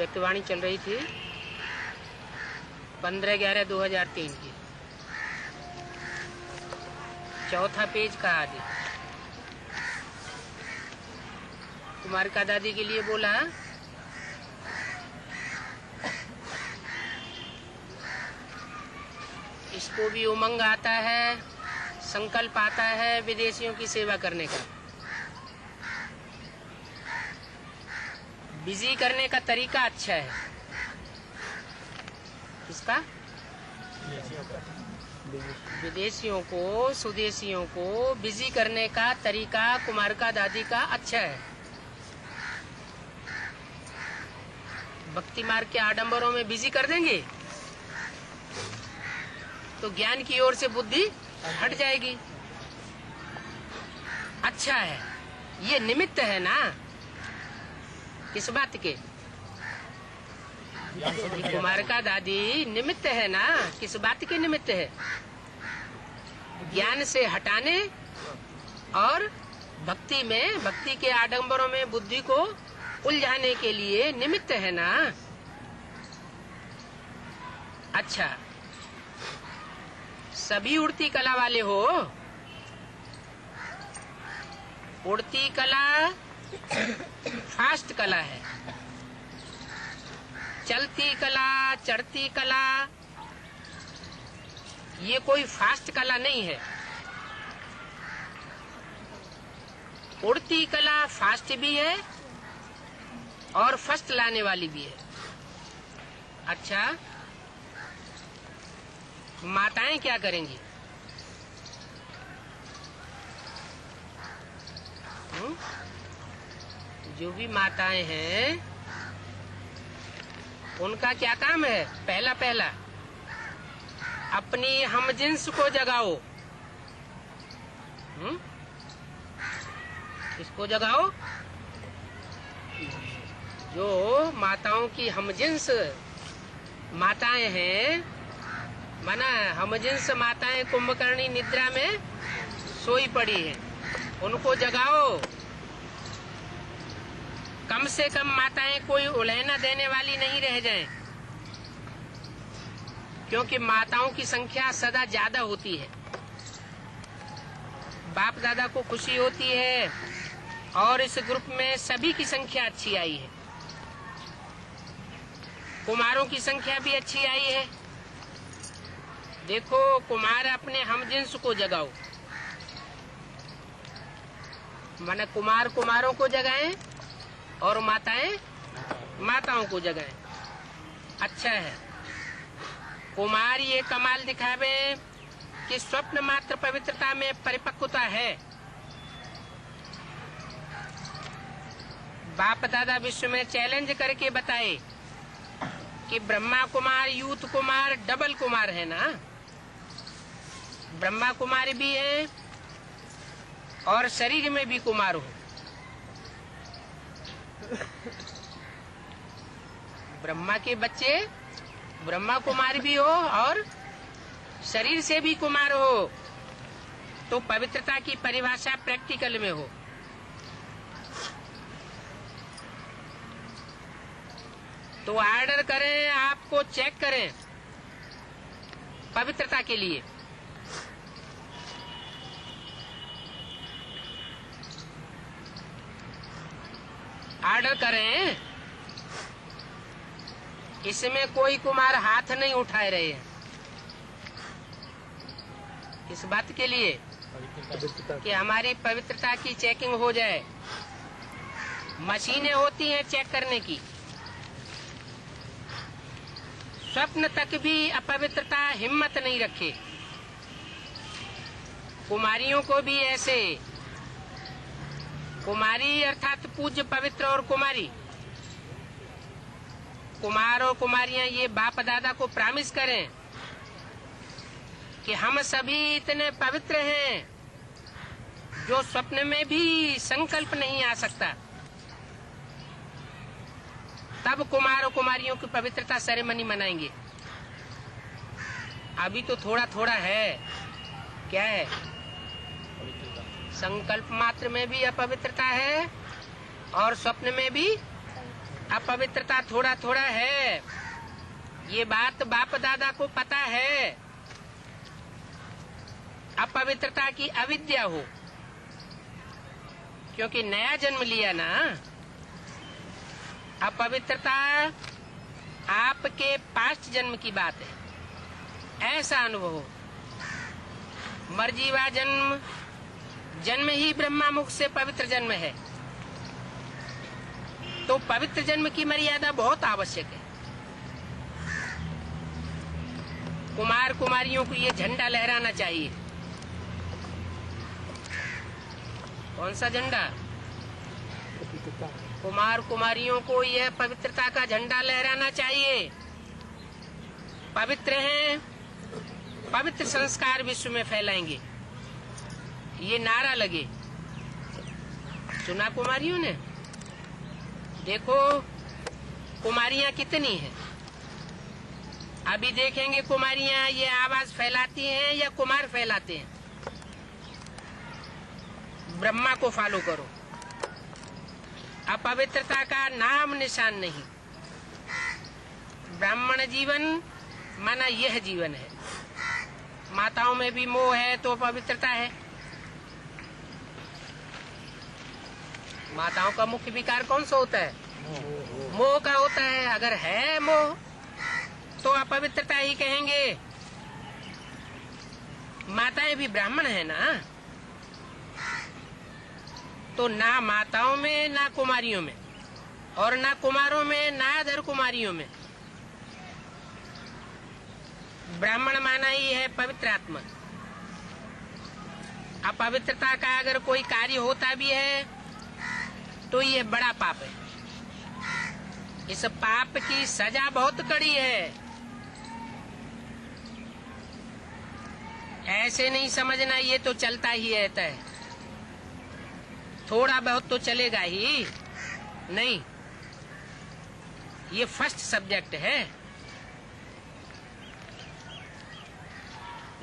व्यक्तिवाणी चल रही थी 15/11/2003 की। चौथा पेज का आदि कुमारिका दादी के लिए बोला, इसको भी उमंग आता है, संकल्प आता है विदेशियों की सेवा करने का। बिजी करने का तरीका अच्छा है। किसका? विदेशियों को, स्वदेशियों को बिजी करने का तरीका कुमारिका दादी का अच्छा है। भक्ति मार्ग के आडंबरों में बिजी कर देंगे तो ज्ञान की ओर से बुद्धि हट जाएगी। अच्छा है, ये निमित्त है ना। किस बात के? कुमारिका दादी निमित्त है ना। किस बात के निमित्त है? ज्ञान से हटाने और भक्ति में, भक्ति के आडंबरों में बुद्धि को उलझाने के लिए निमित्त है ना। अच्छा, सभी उड़ती कला वाले हो? उड़ती कला फास्ट कला है। चलती कला, चढ़ती कला, ये कोई फास्ट कला नहीं है। उड़ती कला फास्ट भी है और फर्स्ट लाने वाली भी है। अच्छा, माताएं क्या करेंगी? जो भी माताएं हैं उनका क्या काम है? पहला अपनी हमजिन्स को जगाओ। किसको जगाओ? जो माताओं की हमजिन्स माताएं हैं, माना हमजिन्स माताएं कुंभकर्णी निद्रा में सोई पड़ी हैं, उनको जगाओ। कम से कम माताएं कोई उलहना देने वाली नहीं रह जाएं, क्योंकि माताओं की संख्या सदा ज्यादा होती है। बाप दादा को खुशी होती है और इस ग्रुप में सभी की संख्या अच्छी आई है। कुमारों की संख्या भी अच्छी आई है। देखो, कुमार अपने हमजिन्स को जगाओ। माने कुमार कुमारों को जगाएं और माताएं माताओं को जगाएं। अच्छा है, कुमार ये कमाल दिखावे कि स्वप्न मात्र पवित्रता में परिपक्वता है। बाप दादा विश्व में चैलेंज करके बताए कि ब्रह्मा कुमार, यूथ कुमार, डबल कुमार है ना। ब्रह्मा कुमार भी है और शरीर में भी कुमार हो। ब्रह्मा के बच्चे ब्रह्मा कुमार भी हो और शरीर से भी कुमार हो, तो पवित्रता की परिभाषा प्रैक्टिकल में हो। तो ऑर्डर करें, आपको चेक करें पवित्रता के लिए। ऑर्डर करें, इसमें कोई कुमार हाथ नहीं उठाए रहे हैं। इस बात के लिए कि हमारी पवित्रता की चेकिंग हो जाए। मशीनें होती हैं चेक करने की। स्वप्न तक भी अपवित्रता हिम्मत नहीं रखे। कुमारियों को भी ऐसे, कुमारी अर्थात पूज्य, पवित्र और कुमारी, कुमार और कुमारियां ये बाप दादा को प्रॉमिस करें कि हम सभी इतने पवित्र हैं जो स्वप्न में भी संकल्प नहीं आ सकता। तब कुमार और कुमारियों की पवित्रता सेरेमनी मनाएंगे। अभी तो थोड़ा थोड़ा है। क्या है? संकल्प मात्र में भी अपवित्रता है और स्वप्न में भी अपवित्रता थोड़ा थोड़ा है, ये बात बाप दादा को पता है। अपवित्रता की अविद्या हो, क्योंकि नया जन्म लिया ना। अपवित्रता आपके पास्ट जन्म की बात है, ऐसा अनुभव हो। मरजीवा जन्म जन्म ही ब्रह्मा मुख से पवित्र जन्म है, तो पवित्र जन्म की मर्यादा बहुत आवश्यक है। कुमार कुमारियों को ये झंडा लहराना चाहिए। कौन सा झंडा? कुमार कुमारियों को यह पवित्रता का झंडा लहराना चाहिए। पवित्र हैं, पवित्र संस्कार विश्व में फैलाएंगे, ये नारा लगे। सुना कुमारियों ने? देखो कुमारियां कितनी हैं। अभी देखेंगे कुमारियां ये आवाज फैलाती हैं या कुमार फैलाते हैं। ब्रह्मा को फॉलो करो। अपवित्रता का नाम निशान नहीं। ब्राह्मण जीवन माना यह जीवन है। माताओं में भी मोह है तो पवित्रता है। माताओं का मुख्य विकार कौन सा होता है? मोह का होता है। अगर है मोह तो अपवित्रता ही कहेंगे। माताएं भी ब्राह्मण है ना, तो ना माताओं में ना कुमारियों में, और ना कुमारों में ना अधर कुमारियों में। ब्राह्मण माना ही है पवित्र आत्मा। अपवित्रता का अगर कोई कार्य होता भी है तो ये बड़ा पाप है। इस पाप की सजा बहुत कड़ी है। ऐसे नहीं समझना ये तो चलता ही रहता है, थोड़ा बहुत तो चलेगा ही नहीं। ये फर्स्ट सब्जेक्ट है।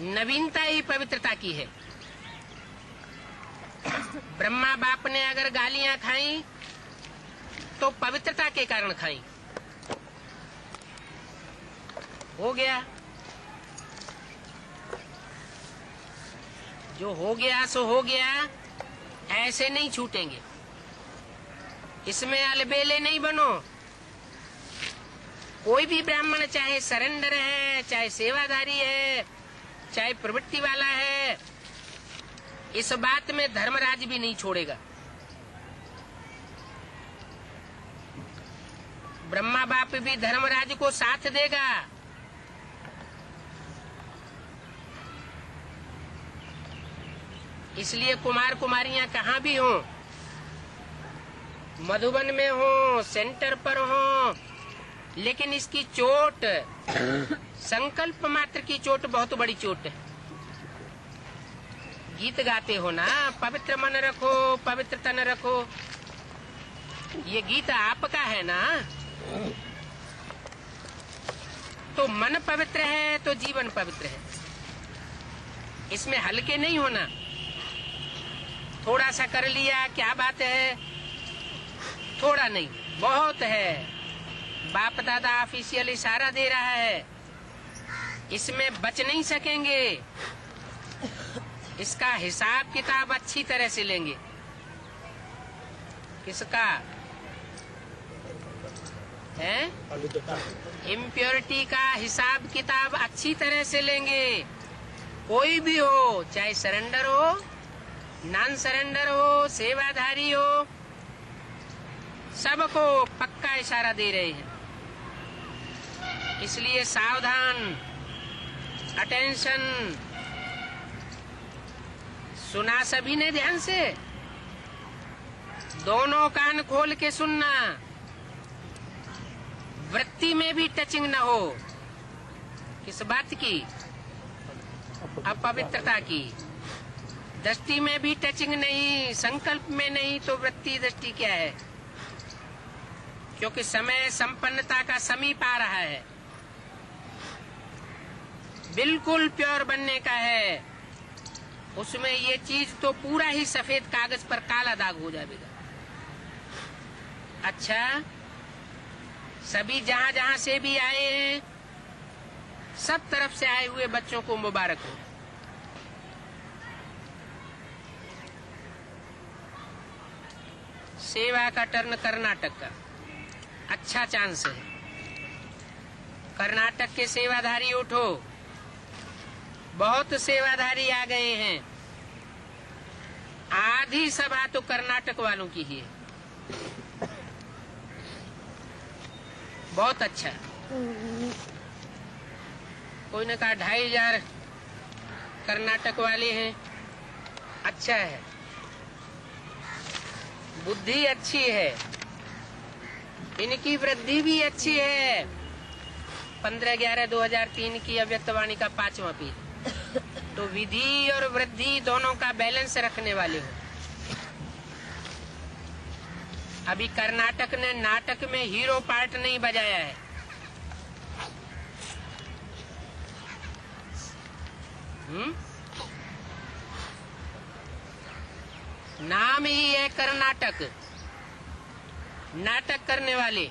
नवीनता ही पवित्रता की है। ब्रह्मा बाप ने अगर गालियां खाई तो पवित्रता के कारण खाई। हो गया जो हो गया सो हो गया, ऐसे नहीं छूटेंगे। इसमें अलबेले नहीं बनो। कोई भी ब्राह्मण चाहे सरेंडर है, चाहे सेवादारी है, चाहे प्रवृत्ति वाला है, इस बात में धर्मराज भी नहीं छोड़ेगा। ब्रह्मा बाप भी धर्मराज को साथ देगा। इसलिए कुमार कुमारियां कहाँ भी हों, मधुबन में हो, सेंटर पर हो, लेकिन इसकी चोट, संकल्प मात्र की चोट बहुत बड़ी चोट है। गीत गाते हो ना, पवित्र मन रखो, पवित्र तन रखो, ये गीत आपका है ना। तो मन पवित्र है तो जीवन पवित्र है। इसमें हल्के नहीं होना। थोड़ा सा कर लिया क्या बात है, थोड़ा नहीं बहुत है। बाप दादा ऑफिशियल इशारा दे रहा है, इसमें बच नहीं सकेंगे। इसका हिसाब किताब अच्छी तरह से लेंगे। किसका है? इम्प्योरिटी का हिसाब किताब अच्छी तरह से लेंगे। कोई भी हो, चाहे सरेंडर हो, नॉन सरेंडर हो, सेवाधारी हो, सबको पक्का इशारा दे रहे हैं। इसलिए सावधान, अटेंशन। सुना सभी ने ध्यान से? दोनों कान खोल के सुनना। वृत्ति में भी टचिंग न हो। किस बात की? अपवित्रता की। दृष्टि में भी टचिंग नहीं, संकल्प में नहीं, तो वृत्ति दृष्टि क्या है? क्योंकि समय संपन्नता का समीप आ रहा है, बिल्कुल प्योर बनने का है। उसमें ये चीज तो पूरा ही सफेद कागज पर काला दाग हो जाएगा। अच्छा, सभी जहाँ जहाँ से भी आए हैं, सब तरफ से आए हुए बच्चों को मुबारक हो। सेवा का टर्न कर्नाटक का अच्छा चांस है। कर्नाटक के सेवाधारी उठो, बहुत सेवाधारी आ गए हैं। आधी सभा तो कर्नाटक वालों की ही है। बहुत अच्छा। कोई ने कहा 2500 कर्नाटक वाले हैं। अच्छा है, बुद्धि अच्छी है, इनकी वृद्धि भी अच्छी है। 15/11/2003 की अव्यक्तवाणी का 5वां पीठ। तो विधि और वृद्धि दोनों का बैलेंस रखने वाले हो। अभी कर्नाटक ने नाटक में हीरो पार्ट नहीं बजाया है। नाम ही है कर्नाटक, नाटक करने वाले।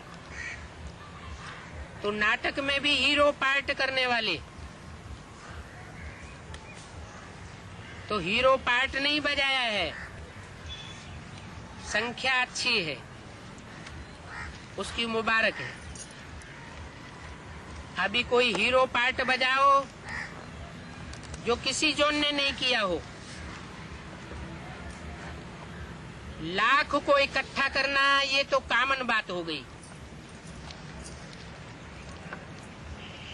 तो नाटक में भी हीरो पार्ट करने वाले, तो हीरो पार्ट नहीं बजाया है। संख्या अच्छी है, उसकी मुबारक है। अभी कोई हीरो पार्ट बजाओ जो किसी जोन ने नहीं किया हो। लाख को इकट्ठा करना ये तो कॉमन बात हो गई।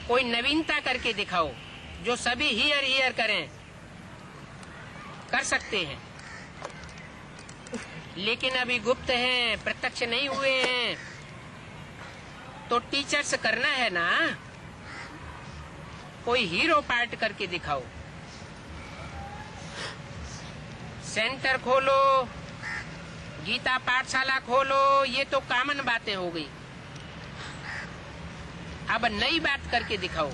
कोई नवीनता करके दिखाओ जो सभी हियर करें। कर सकते हैं, लेकिन अभी गुप्त हैं, प्रत्यक्ष नहीं हुए हैं। तो टीचर्स करना है ना, कोई हीरो पार्ट करके दिखाओ। सेंटर खोलो, गीता पाठशाला खोलो, ये तो कॉमन बातें हो गई। अब नई बात करके दिखाओ।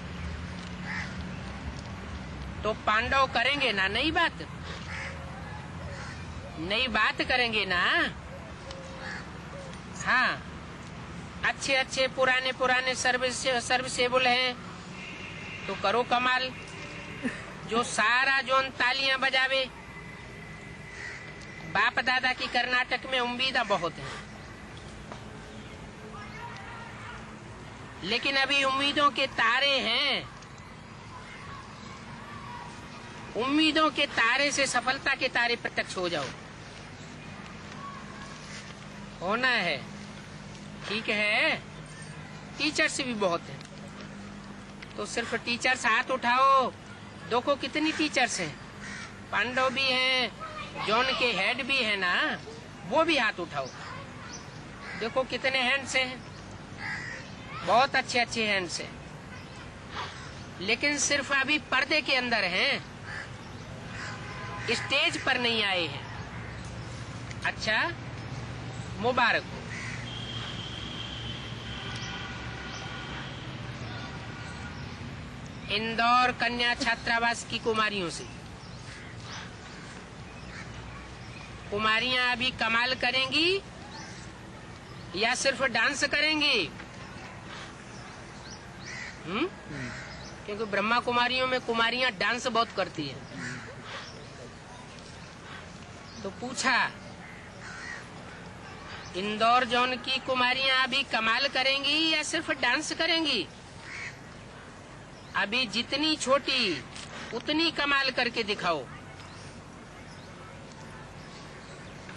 तो पांडव करेंगे ना नई बात, नई बात करेंगे ना। हाँ, अच्छे पुराने सर्विसेबल हैं तो करो कमाल। जो सारा जोन तालियां बजावे। बाप दादा की कर्नाटक में उम्मीदा बहुत है, लेकिन अभी उम्मीदों के तारे हैं। उम्मीदों के तारे से सफलता के तारे प्रत्यक्ष हो जाओ। होना है, ठीक है। टीचर्स भी बहुत हैं, तो सिर्फ टीचर्स हाथ उठाओ। देखो कितनी टीचर्स हैं। पांडव भी हैं, जोन के हेड भी है ना, वो भी हाथ उठाओ। देखो कितने हैंड्स हैं, बहुत अच्छे हैंड्स हैं। लेकिन सिर्फ अभी पर्दे के अंदर हैं, स्टेज पर नहीं आए हैं। अच्छा, मुबारक हो। इंदौर कन्या छात्रावास की कुमारियों से, कुमारियां अभी कमाल करेंगी या सिर्फ डांस करेंगी? क्योंकि ब्रह्मा कुमारियों में कुमारियां डांस बहुत करती हैं। तो पूछा, इंदौर जोन की कुमारियां अभी कमाल करेंगी या सिर्फ डांस करेंगी? अभी जितनी छोटी उतनी कमाल करके दिखाओ।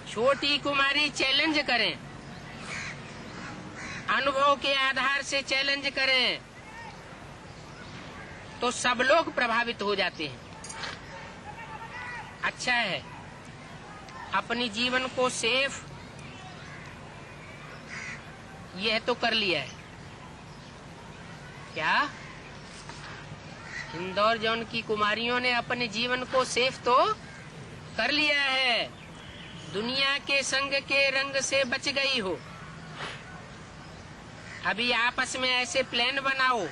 छोटी कुमारी चैलेंज करें, अनुभव के आधार से चैलेंज करें, तो सब लोग प्रभावित हो जाते हैं। अच्छा है, अपनी जीवन को सेफ यह तो कर लिया है। क्या इंदौर जोन की कुमारियों ने अपने जीवन को सेफ तो कर लिया है? दुनिया के संग के रंग से बच गई हो। अभी आपस में ऐसे प्लान बनाओ,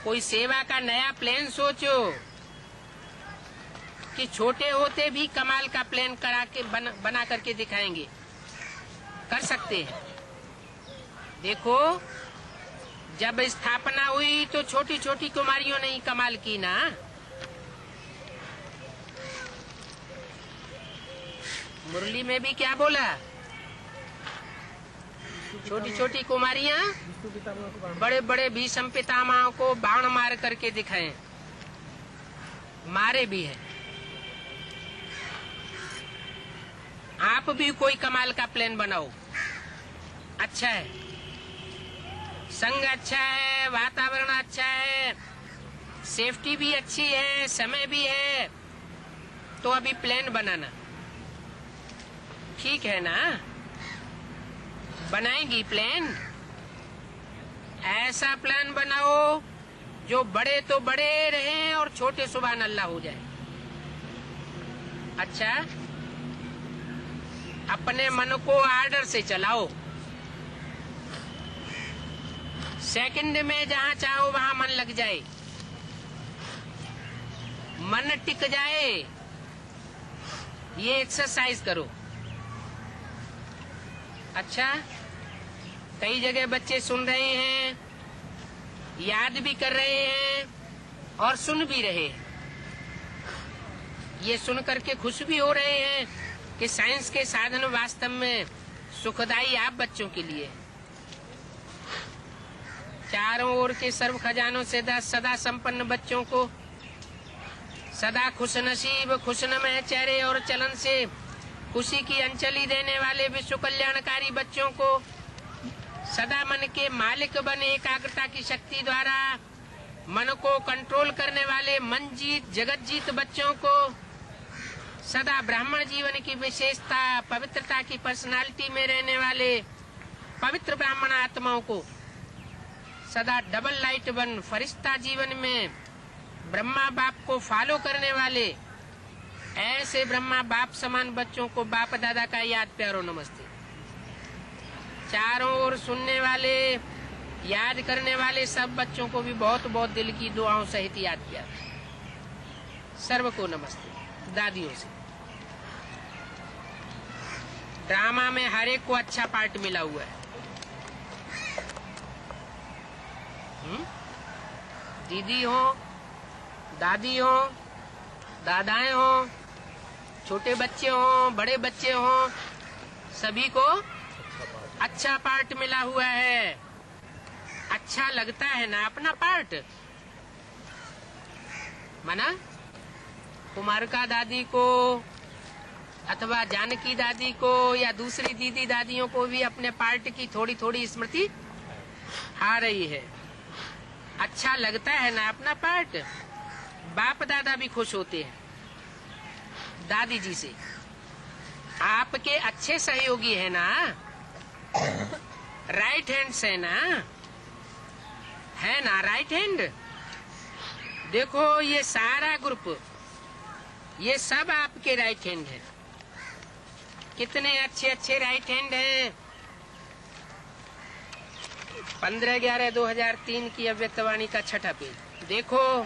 कोई सेवा का नया प्लान सोचो कि छोटे होते भी कमाल का प्लान करा के बना करके दिखाएंगे। कर सकते हैं। देखो, जब स्थापना हुई तो छोटी छोटी कुमारियों ने ही कमाल की ना। मुरली में भी क्या बोला? छोटी छोटी कुमारियां बड़े बड़े भीष्म पितामह को बाण मार करके दिखाएं, मारे भी हैं। आप भी कोई कमाल का प्लान बनाओ। अच्छा है, संग अच्छा है, वातावरण अच्छा है, सेफ्टी भी अच्छी है, समय भी है, तो अभी प्लान बनाना ठीक है ना? बनाएंगी प्लान? ऐसा प्लान बनाओ जो बड़े तो बड़े रहें और छोटे सुभान अल्लाह हो जाए। अच्छा, अपने मन को आर्डर से चलाओ। सेकंड में जहां चाहो वहां मन लग जाए, मन टिक जाए, ये एक्सरसाइज करो। अच्छा, कई जगह बच्चे सुन रहे हैं, याद भी कर रहे हैं और सुन भी रहे हैं। ये सुन करके खुश भी हो रहे हैं कि साइंस के साधन वास्तव में सुखदायी आप बच्चों के लिए। चारों ओर के सर्व खजानों से सदा संपन्न बच्चों को, सदा खुश नसीब खुशनमय चेहरे और चलन से खुशी की अंजलि देने वाले विश्व कल्याणकारी बच्चों को, सदा मन के मालिक बने एकाग्रता की शक्ति द्वारा मन को कंट्रोल करने वाले मन जीत जगत जीत बच्चों को, सदा ब्राह्मण जीवन की विशेषता पवित्रता की पर्सनालिटी में रहने वाले पवित्र ब्राह्मण आत्माओं को, सदा डबल लाइट वन फरिश्ता जीवन में ब्रह्मा बाप को फॉलो करने वाले ऐसे ब्रह्मा बाप समान बच्चों को बाप दादा का याद प्यारो नमस्ते। चारों ओर सुनने वाले याद करने वाले सब बच्चों को भी बहुत बहुत दिल की दुआओं सहित याद किया। सर्व को नमस्ते। दादियों से ड्रामा में हर एक को अच्छा पार्ट मिला हुआ है। दीदी हो, दादी हो, दादाएं हो, छोटे बच्चे हो, बड़े बच्चे हो, सभी को अच्छा पार्ट मिला हुआ है। अच्छा लगता है ना अपना पार्ट? माना कुमारिका दादी को अथवा जानकी दादी को या दूसरी दीदी दादियों को भी अपने पार्ट की थोड़ी थोड़ी स्मृति आ रही है। अच्छा लगता है ना अपना पार्ट? बाप दादा भी खुश होते हैं दादी जी से। आपके अच्छे सहयोगी है ना, राइट हैंड से ना, है ना राइट हैंड? देखो ये सारा ग्रुप, ये सब आपके राइट हैंड है। कितने अच्छे अच्छे राइट हैंड हैं। 15/11/2003 की अव्यक्तवाणी का 6ठा पेज देखो,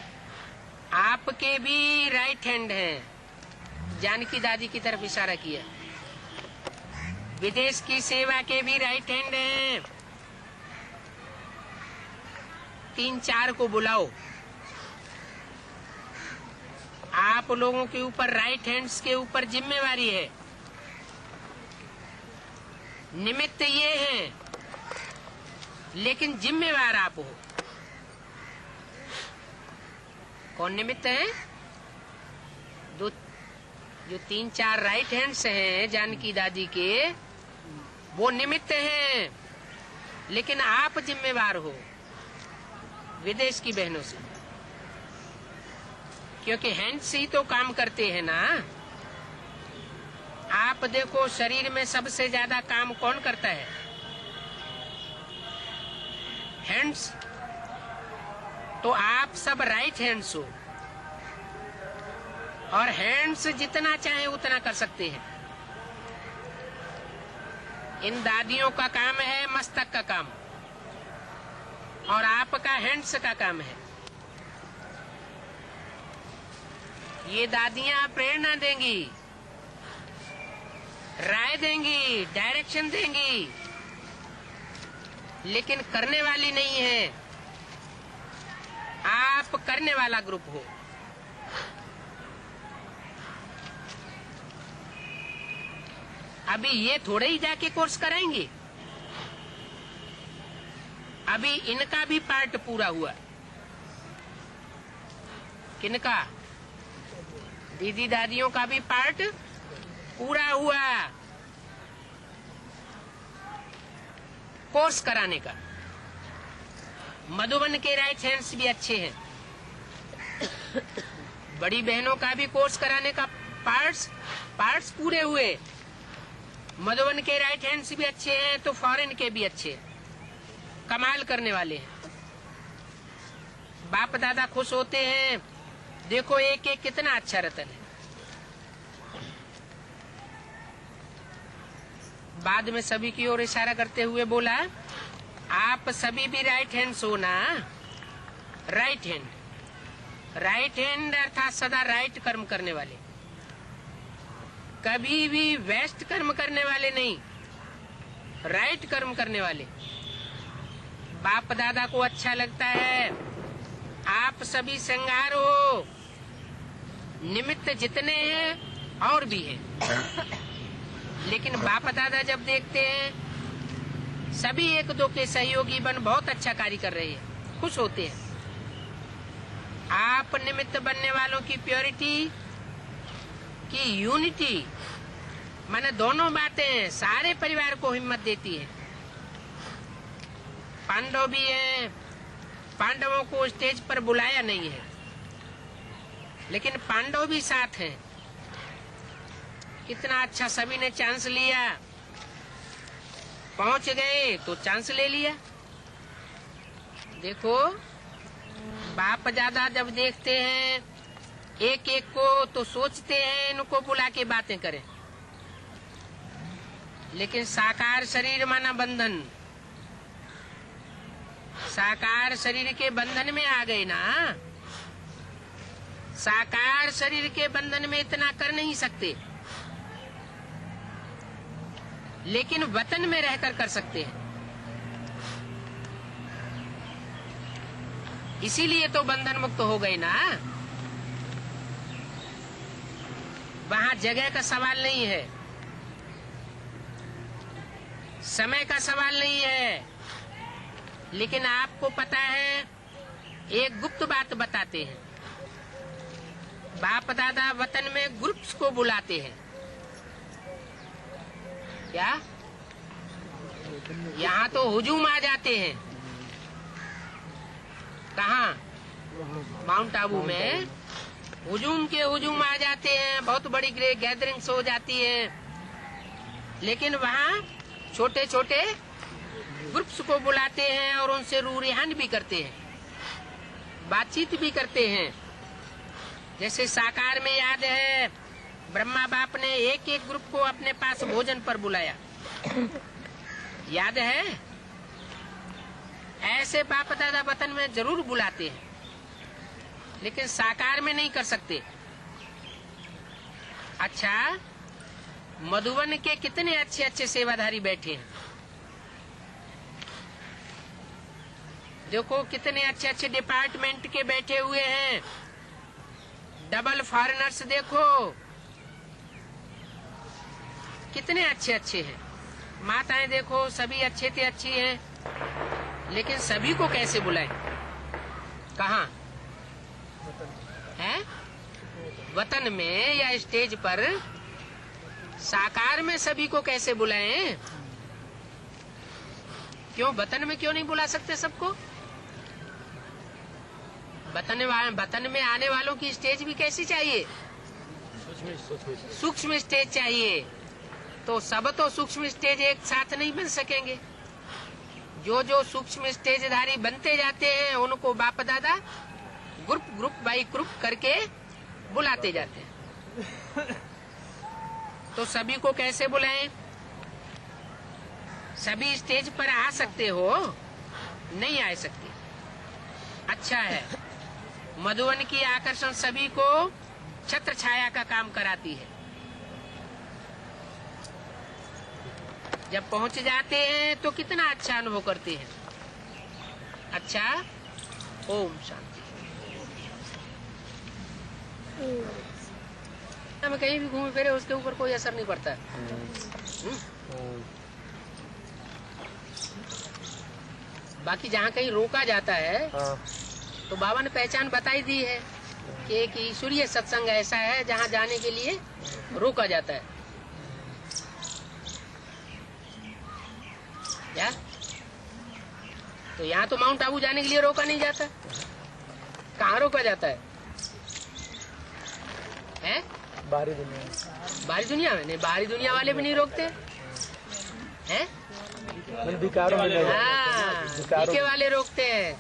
आपके भी राइट हैंड हैं। जानकी दादी की तरफ इशारा किया। विदेश की सेवा के भी राइट हैंड हैं। 3-4 को बुलाओ। आप लोगों के ऊपर राइट हैंड्स के ऊपर जिम्मेवारी है। निमित्त ये है लेकिन जिम्मेवार आप हो। कौन निमित्त है? जो 3-4 राइट हैंड्स हैं जानकी दादी के, वो निमित्त हैं, लेकिन आप जिम्मेवार हो विदेश की बहनों से, क्योंकि हैंड्स ही तो काम करते हैं ना। आप देखो शरीर में सबसे ज्यादा काम कौन करता है? हैंड्स। तो आप सब राइट हैंड्स हो और हैंड्स जितना चाहे उतना कर सकते हैं। इन दादियों का काम है मस्तक का काम और आपका हैंड्स का काम है। ये दादियां प्रेरणा देंगी, राय देंगी, डायरेक्शन देंगी, लेकिन करने वाली नहीं है। आप करने वाला ग्रुप हो। अभी ये थोड़े ही जाके कोर्स कराएंगे, अभी इनका भी पार्ट पूरा हुआ। किनका? दीदी दादियों का भी पार्ट पूरा हुआ कोर्स कराने का। मधुबन के राइट हैंड्स भी अच्छे हैं। बड़ी बहनों का भी कोर्स कराने का पार्ट्स पूरे हुए। मधुबन के राइट हैंड्स भी अच्छे हैं तो फॉरेन के भी अच्छे हैं। कमाल करने वाले हैं। बाप दादा खुश होते हैं। देखो एक एक कितना अच्छा रतन है। बाद में सभी की ओर इशारा करते हुए बोला, आप सभी भी राइट हैंड हो ना। राइट हैंड अर्थात सदा राइट कर्म करने वाले, कभी भी वेस्ट कर्म करने वाले नहीं, राइट कर्म करने वाले। बाप दादा को अच्छा लगता है आप सभी श्रृंगार हो। निमित्त जितने हैं और भी हैं, लेकिन बाप दादा जब देखते हैं सभी एक दो के सहयोगी बन बहुत अच्छा कार्य कर रहे हैं, खुश होते हैं। आप निमित्त बनने वालों की प्योरिटी की यूनिटी माने दोनों बातें सारे परिवार को हिम्मत देती है। पांडव भी हैं, पांडवों को स्टेज पर बुलाया नहीं है, लेकिन पांडव भी साथ हैं। कितना अच्छा सभी ने चांस लिया, पहुंच गए तो चांस ले लिया। देखो बाप दादा जब देखते हैं एक एक को तो सोचते हैं इनको बुला के बातें करें, लेकिन साकार शरीर माना बंधन, साकार शरीर के बंधन में आ गए ना। साकार शरीर के बंधन में इतना कर नहीं सकते, लेकिन वतन में रहकर कर सकते हैं। इसीलिए तो बंधन मुक्त हो गए ना। वहां जगह का सवाल नहीं है, समय का सवाल नहीं है, लेकिन आपको पता है एक गुप्त बात बताते हैं। बाप दादा वतन में ग्रुप्स को बुलाते हैं। क्या? यहाँ तो हुजूम आ जाते हैं। कहाँ? माउंट आबू में हुजूम आ जाते हैं, बहुत बड़ी गैदरिंग्स हो जाती है, लेकिन वहाँ छोटे छोटे ग्रुप्स को बुलाते हैं और उनसे रूरिहान भी करते हैं, बातचीत भी करते हैं। जैसे साकार में याद है ब्रह्मा बाप ने एक एक ग्रुप को अपने पास भोजन पर बुलाया, याद है? ऐसे बाप दादा वतन में जरूर बुलाते हैं, लेकिन साकार में नहीं कर सकते। अच्छा, मधुबन के कितने अच्छे अच्छे सेवाधारी बैठे हैं। देखो कितने अच्छे अच्छे डिपार्टमेंट के बैठे हुए हैं। डबल फॉरेनर्स देखो कितने अच्छे अच्छे हैं। माताएं देखो सभी अच्छे थे, अच्छी हैं, लेकिन सभी को कैसे बुलाएं? कहाँ है? वतन में या स्टेज पर साकार में सभी को कैसे बुलाएं? क्यों वतन में क्यों नहीं बुला सकते सबको? वतन में आने वालों की स्टेज भी कैसी चाहिए? सूक्ष्म स्टेज चाहिए। तो सब तो सूक्ष्म स्टेज एक साथ नहीं बन सकेंगे। जो सूक्ष्म स्टेजधारी बनते जाते हैं उनको बाप दादा ग्रुप बाई ग्रुप करके बुलाते जाते हैं। तो सभी को कैसे बुलाएं? सभी स्टेज पर आ सकते हो? नहीं आ सकते। अच्छा है, मधुबन की आकर्षण सभी को छत्र छाया का काम कराती है। जब पहुंच जाते हैं तो कितना अच्छा अनुभव करते हैं। अच्छा, ओम शांति। हमें कहीं भी घूमे फिरे उसके ऊपर कोई असर नहीं पड़ता। बाकी जहाँ कहीं रोका जाता है तो बाबा ने पहचान बताई दी है कि एक ईश्वरीय सत्संग ऐसा है जहाँ जाने के लिए रोका जाता है। क्या? तो यहाँ तो माउंट आबू जाने के लिए रोका नहीं जाता, कहाँ रोका जाता है? हैं? बाहरी दुनिया। बाहरी दुनिया में नहीं, बाहरी दुनिया वाले भी नहीं रोकते हैं। बीके वाले रोकते हैं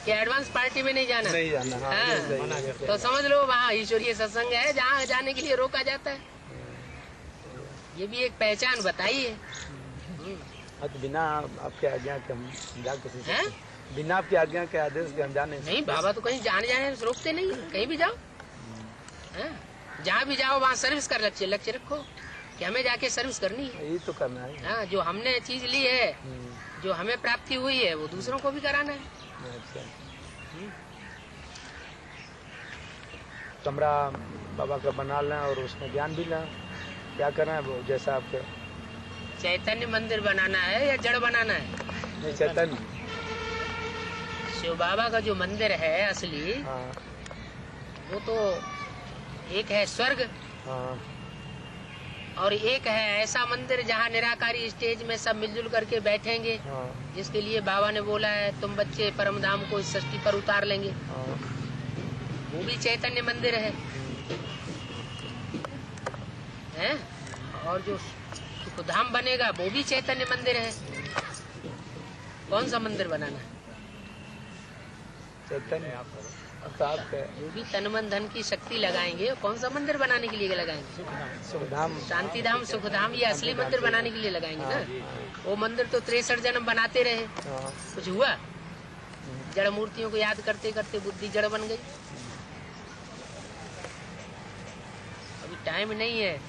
कि एडवांस पार्टी में नहीं जाना। नहीं जाना। हाँ। तो समझ लो वहाँ ईश्वरीय सत्संग है जहाँ जाने के लिए रोका जाता है। ये भी एक पहचान बताई है। तो बिना आपके आज्ञा के हम जा किसी से, बिना आपकी आज्ञा के आदेश के हम जाने नहीं। बाबा तो कहीं जाने रोकते नहीं, कहीं भी जाओ। जहाँ भी जाओ वहाँ सर्विस का लक्ष्य रखो कि हमें जाके सर्विस करनी है। यही तो करना है। हाँ, जो हमने चीज ली है, जो हमें प्राप्ति हुई है, वो दूसरों को भी कराना है। अच्छा। कमरा बाबा का बना लें और उसमें ज्ञान भी लें। क्या करना है वो जैसा आपके। चैतन्य मंदिर बनाना है या जड़ बनाना है? नहीं, चैतन्य। शिव बाबा का जो मंदिर है असली, वो तो एक है स्वर्ग, और एक है ऐसा मंदिर जहाँ निराकारी स्टेज में सब मिलजुल करके बैठेंगे, जिसके लिए बाबा ने बोला है तुम बच्चे परम धाम को इस सृष्टि पर उतार लेंगे। वो भी चैतन्य मंदिर है। और जो सुखधाम बनेगा वो भी चैतन्य मंदिर है। कौन सा मंदिर बनाना है? चैतन्य। वो भी तन मन धन की शक्ति लगाएंगे। कौन सा मंदिर बनाने के लिए लगाएंगे? सुखधाम, शांति धाम, सुखधाम, ये असली मंदिर बनाने के लिए लगाएंगे ना। वो मंदिर तो 63 जन्म बनाते रहे, कुछ हुआ? जड़ मूर्तियों को याद करते करते बुद्धि जड़ बन गई। अभी टाइम नहीं है।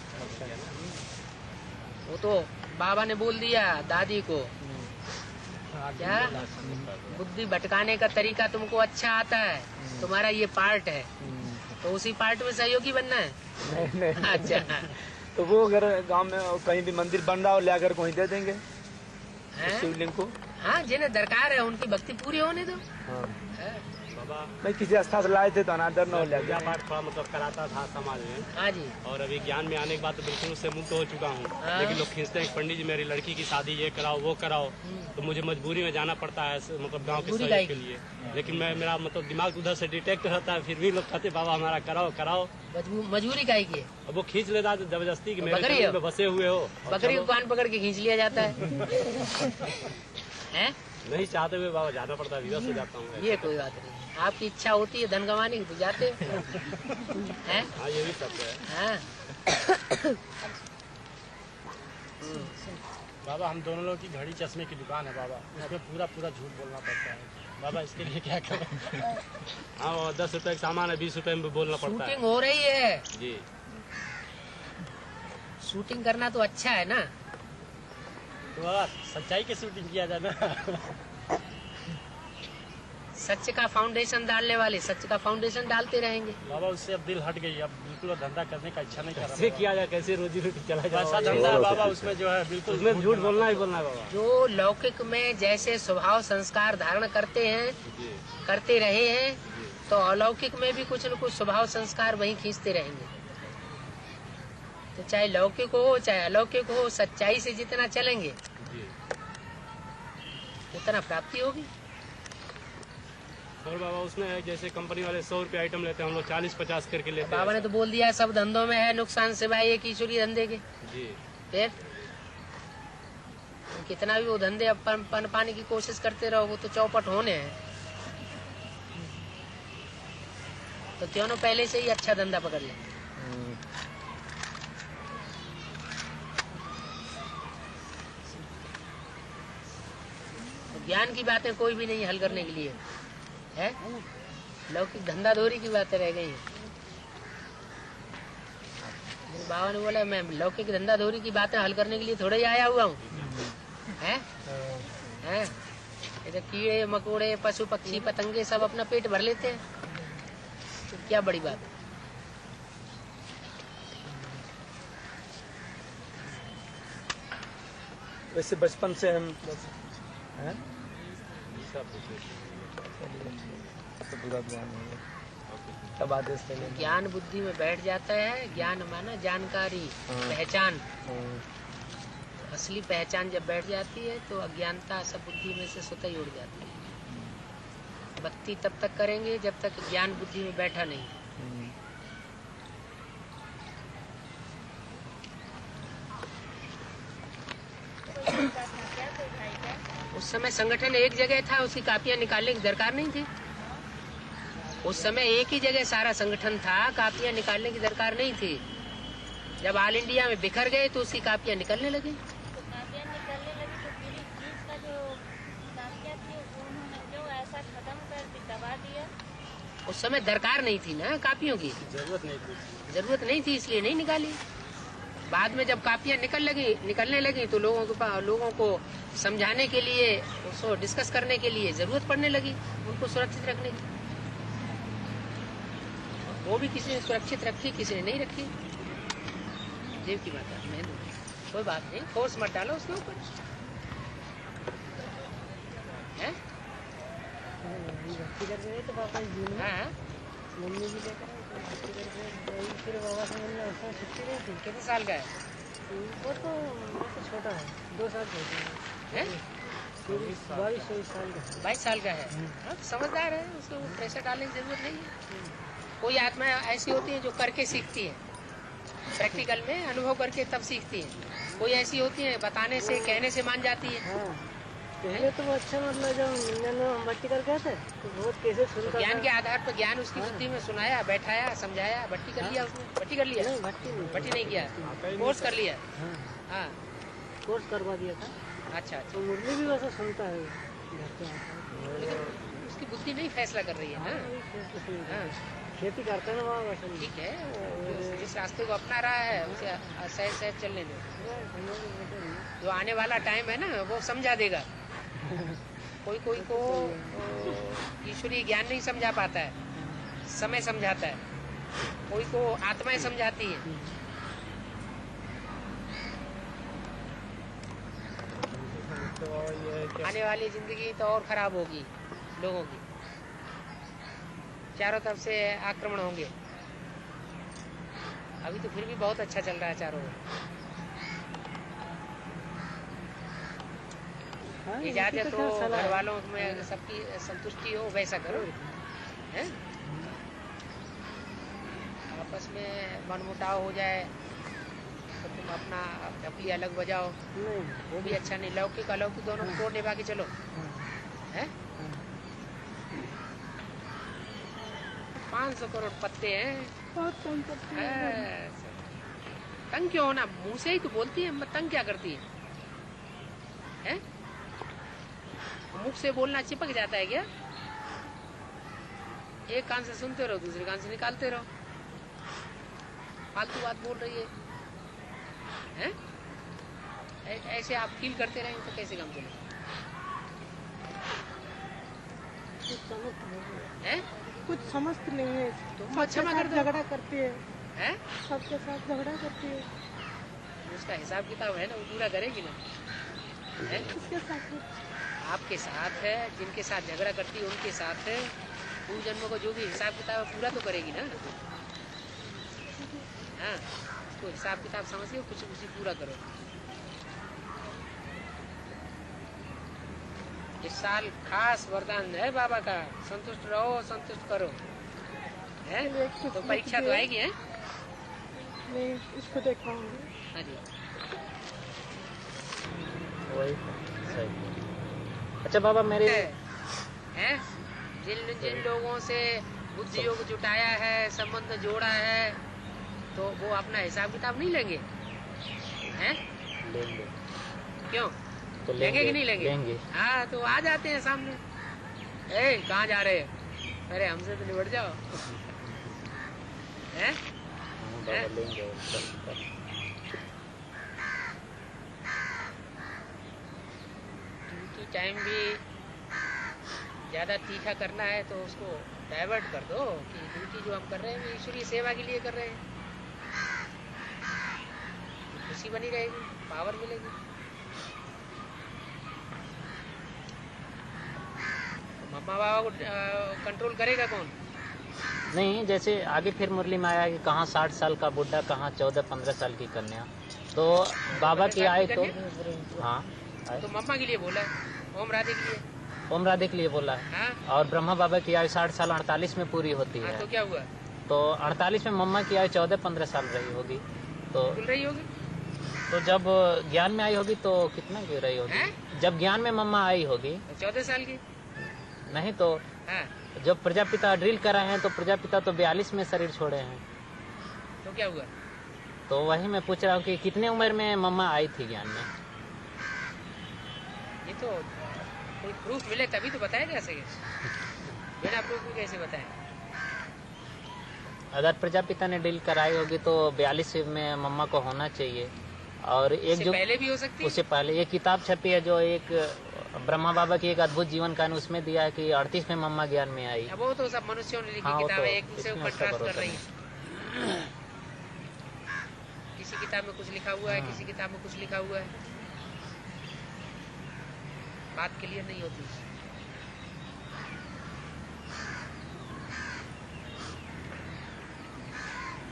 वो तो बाबा ने बोल दिया दादी को, क्या बुद्धि भटकाने का तरीका तुमको अच्छा आता है, तुम्हारा ये पार्ट है, तो उसी पार्ट में सहयोगी बनना है। नहीं। अच्छा। तो वो अगर गांव में कहीं भी मंदिर बन रहा हो लेकर कहीं दे देंगे शिवलिंग को। हाँ, जिन्हें दरकार है उनकी भक्ति पूरी होने दो। नहीं, किसी आस्था से लाए थे तो अनादर न हो पूजा पाठ थोड़ा मतलब कराता था समाज में। हाँ जी। और अभी ज्ञान में आने के बाद तो बिल्कुल उससे मुक्त हो चुका हूँ। लेकिन लोग खींचते हैं पंडित जी मेरी लड़की की शादी ये कराओ वो कराओ, तो मुझे मजबूरी में जाना पड़ता है मतलब गांव के सहयोग के लिए। लेकिन मेरा मतलब दिमाग उधर से डिटेक्ट रहता है, फिर भी लोग कहते बाबा हमारा कराओ कराओ। मजबूरी का ही है। अब वो खींच लेता है जबरदस्ती की मेरे में बसे हुए हो। बकरी को कान पकड़ के खींच लिया जाता है। नहीं चाहते हुए बाबा जाना पड़ता है, विवश हो जाता हूँ। ये कोई बात नहीं, आपकी इच्छा होती है धन कमाने की तो जाते हैं। हाँ, ये भी सत्य है। हाँ। बाबा हम दोनों लोग की घड़ी चश्मे की दुकान है बाबा, उसमें पूरा झूठ बोलना पड़ता है बाबा, इसके लिए क्या करें? हाँ, 10 रुपए का सामान है 20 रुपए में बोलना पड़ता है। शूटिंग हो रही है जी। शूटिंग करना तो अच्छा है ना। तो बाबा सच्चाई की शूटिंग किया जाए ना। सच का फाउंडेशन डालने वाले सच का फाउंडेशन डालते रहेंगे। बाबा उससे अब दिल हट गई, अब बिल्कुल धंधा करने का इच्छा नहीं कर रहा। कैसे किया जाए, कैसे रोजी रोटी चला जाए, ऐसा धंधा है बाबा, उसमें जो है बिल्कुल उसमें झूठ बोलना ही बोलना है बाबा। जो लौकिक में जैसे स्वभाव संस्कार धारण करते हैं, करते रहे हैं, तो अलौकिक में भी कुछ न कुछ स्वभाव संस्कार वही खींचते रहेंगे। तो चाहे लौकिक हो चाहे अलौकिक हो, सच्चाई से जितना चलेंगे उतना प्राप्ति होगी। और बाबा उसमें जैसे कंपनी वाले 100 रुपए आइटम लेते हैं, हम लोग 40-50 करके लेते हैं। बाबा ने तो बोल दिया सब धंधों में है नुकसान सिवाय एक ईश्वरी धंधे के। जी। फिर कितना भी वो धंधे पन पाने की कोशिश करते रहो, वो तो चौपट होने हैं। तो क्यों न पहले से ही अच्छा धंधा पकड़ ले। तो ज्ञान की बातें कोई भी नहीं हल करने के लिए है, लौकिक धंधाधोरी की बातें रह गई। बाबा ने बोला मैं लौकिक धंधाधोरी की बातें हल करने के लिए थोड़ा ही आया हुआ हूँ। हैं? इधर कीड़े मकोड़े पशु पक्षी पतंगे सब अपना पेट भर लेते हैं, तो क्या बड़ी बात है। वैसे बचपन से हम हैं? पूरा ज्ञान है, तब आदेश ले लेंगे। ज्ञान बुद्धि में बैठ जाता है। ज्ञान माना जानकारी, पहचान। असली पहचान जब बैठ जाती है तो अज्ञानता सब बुद्धि में से स्वतः ही उड़ जाती है। भक्ति तब तक करेंगे जब तक ज्ञान बुद्धि में बैठा नहीं। उस समय संगठन एक जगह था, उसकी कापियां निकालने की दरकार नहीं थी। उस समय एक ही जगह सारा संगठन था, कापियां निकालने की दरकार नहीं थी। जब ऑल इंडिया में बिखर गए तो उसकी कापियां निकलने लगी। तो कापियां निकलने लगी तो फिर बीच का जो कापियां थी उन्होंने जो ऐसा खत्म कर दबा दिया। उस समय दरकार नहीं थी ना कापियों की, जरूरत नहीं थी इसलिए नहीं निकाली। बाद में जब कापियां निकलने लगी तो लोगों को समझाने के लिए, उसको डिस्कस करने के लिए जरूरत पड़ने लगी, उनको सुरक्षित रखने की। वो भी किसी ने सुरक्षित रखी, किसी ने नहीं रखी। जीव की बात है, कोई बात नहीं, फोर्स मत डालो उसके ऊपर। मम्मी भी लेकर फिर बाबा से मिलने उसमें छुट्टी नहीं थी। कितने साल का है वो तो छोटा है, 2 साल का है, 22-23 साल का है। 22 साल का है। हाँ, समझदार है, उसको प्रेशर डालने की जरूरत नहीं है। कोई आत्मा ऐसी होती है जो करके सीखती है, प्रैक्टिकल में अनुभव करके तब सीखती है। कोई ऐसी होती है बताने से कहने से मान जाती है। हाँ, पहले तो वो अच्छा मतलब जब हम भट्टी कर गए थे तो बहुत कैसे सुनता ज्ञान के आधार पर ज्ञान उसकी बुद्धि में सुनाया, बैठाया, समझाया, भट्टी कर लिया उसने। भट्टी कर लिया? नहीं, भट्टी नहीं किया, कोर्स कर लिया। हाँ, कोर्स करवा दिया था। अच्छा। तो मुरली भी वैसा सुनता है घर पे आता लेकिन उसकी बुद्धि नहीं फैसला कर रही है ना। हाँ, खेती करते हैं ना वहाँ वैसा नहीं। ठीक है, वो जिस रास्ते को अपना रहा है उसे सहज सहज चलने दो। जो आने वाला टाइम है ना वो समझा देगा। कोई को ईश्वरीय ज्ञान नहीं समझा पाता है, समय समझाता है। कोई को आत्माएं समझाती है। आने वाली जिंदगी तो और खराब होगी लोगों की, चारों तरफ से आक्रमण होंगे। अभी तो फिर भी बहुत अच्छा चल रहा है चारों ओर। इजाजत हो, घर वालों में सबकी संतुष्टि हो, वैसा करो। हैं? आपस में मनमुटाव हो जाए तो तुम अपना ढपली अलग बजाओ, वो भी अच्छा नहीं। लौकिक अलौकिक दोनों को तोड़ने बाकी चलो। हैं? 500 करोड़ पत्ते हैं। तंग क्यों होना? मुंह से ही तो बोलती है, तंग क्या करती है? मुख से बोलना चिपक जाता है क्या? एक कान से सुनते रहो, दूसरे कान से निकालते रहो। फालतू बात बोल रही है? ऐसे आप फील करते रहेंगे तो कैसे काम चलेगा? कुछ समझते नहीं है तो मत क्षमा कर दो। झगड़ा करती है, सबके साथ झगड़ा करती है। उसका हिसाब किताब है ना, वो पूरा करेगी ना। किसके साथ? आपके साथ है, जिनके साथ झगड़ा करती है उनके साथ है। पूर्व जन्मों को जो भी हिसाब किताब है पूरा तो करेगी ना। हाँ, उसको हिसाब किताब समझिए, कुछ उसी पूरा करो। इस साल खास वरदान है बाबा का, संतुष्ट रहो, संतुष्ट करो। है तो परीक्षा तो आएगी है? नहीं, इसको देखाऊंगी। हाँ जी। अच्छा बाबा, मेरे हैं जिन लोगों से बुद्धि योग जुटाया है, संबंध जोड़ा है, तो वो अपना हिसाब किताब नहीं लेंगे? हैं? लेंगे। क्यों? तो लेंगे कि नहीं लेंगे? लेंगे। हाँ, तो आ जाते हैं सामने। कहाँ जा रहे हैं? अरे हमसे तो निबट जाओ। हैं? लेंगे। टाइम भी ज्यादा तीखा करना है तो उसको डाइवर्ट कर दो कि ड्यूटी जो हम कर रहे हैं वो ईश्वरीय सेवा के लिए कर रहे हैं, खुशी बनी रहेगी, पावर मिलेगी। तो मम्मा बाबा को कंट्रोल करेगा कौन? नहीं, जैसे आगे फिर मुरली में आया कि कहाँ 60 साल का बुढ़ा, कहाँ 14-15 साल की कन्या, तो बाबा की आए तो हाँ आए। तो मम्मा के लिए बोला है, ओम राधे के लिए, ओम राधे के लिए बोला है। हाँ? और ब्रह्मा बाबा की आयु 60 साल 48 में पूरी होती हाँ, है। तो क्या हुआ? तो 48 में मम्मा की आयु 14-15 साल रही होगी, तो भूल रही होगी। तो जब ज्ञान में आई होगी तो कितना की रही होगी? हैं? जब ज्ञान में मम्मा आई होगी 14 साल की। नहीं तो हाँ, जब प्रजापिता ड्रिल कराए हैं तो प्रजापिता तो 42 में शरीर छोड़े हैं। तो क्या हुआ? तो वही मैं पूछ रहा हूँ कि कितने उम्र में मम्मा आई थी ज्ञान में? ये तो कोई प्रूफ मिले तभी तो बताया जा सके, बिना प्रूफ भी कैसे बताएं? अगर प्रजापिता ने डील कराई होगी तो 42 में मम्मा को होना चाहिए। और एक उससे जो पहले भी हो सकती है। उससे पहले एक किताब छपी है जो एक ब्रह्मा बाबा की एक अद्भुत जीवन कहानी, उसमें दिया है कि 38 में मम्मा ज्ञान में आई। अब वो तो सब मनुष्यों ने लिखी हाँ, वो किताबें तो एक दूसरे को इसमें उसका कंट्रास्ट कर भरोसा रही है। किसी किताब में कुछ लिखा हुआ है, किसी किताब में कुछ लिखा हुआ है, बात क्लियर नहीं होती।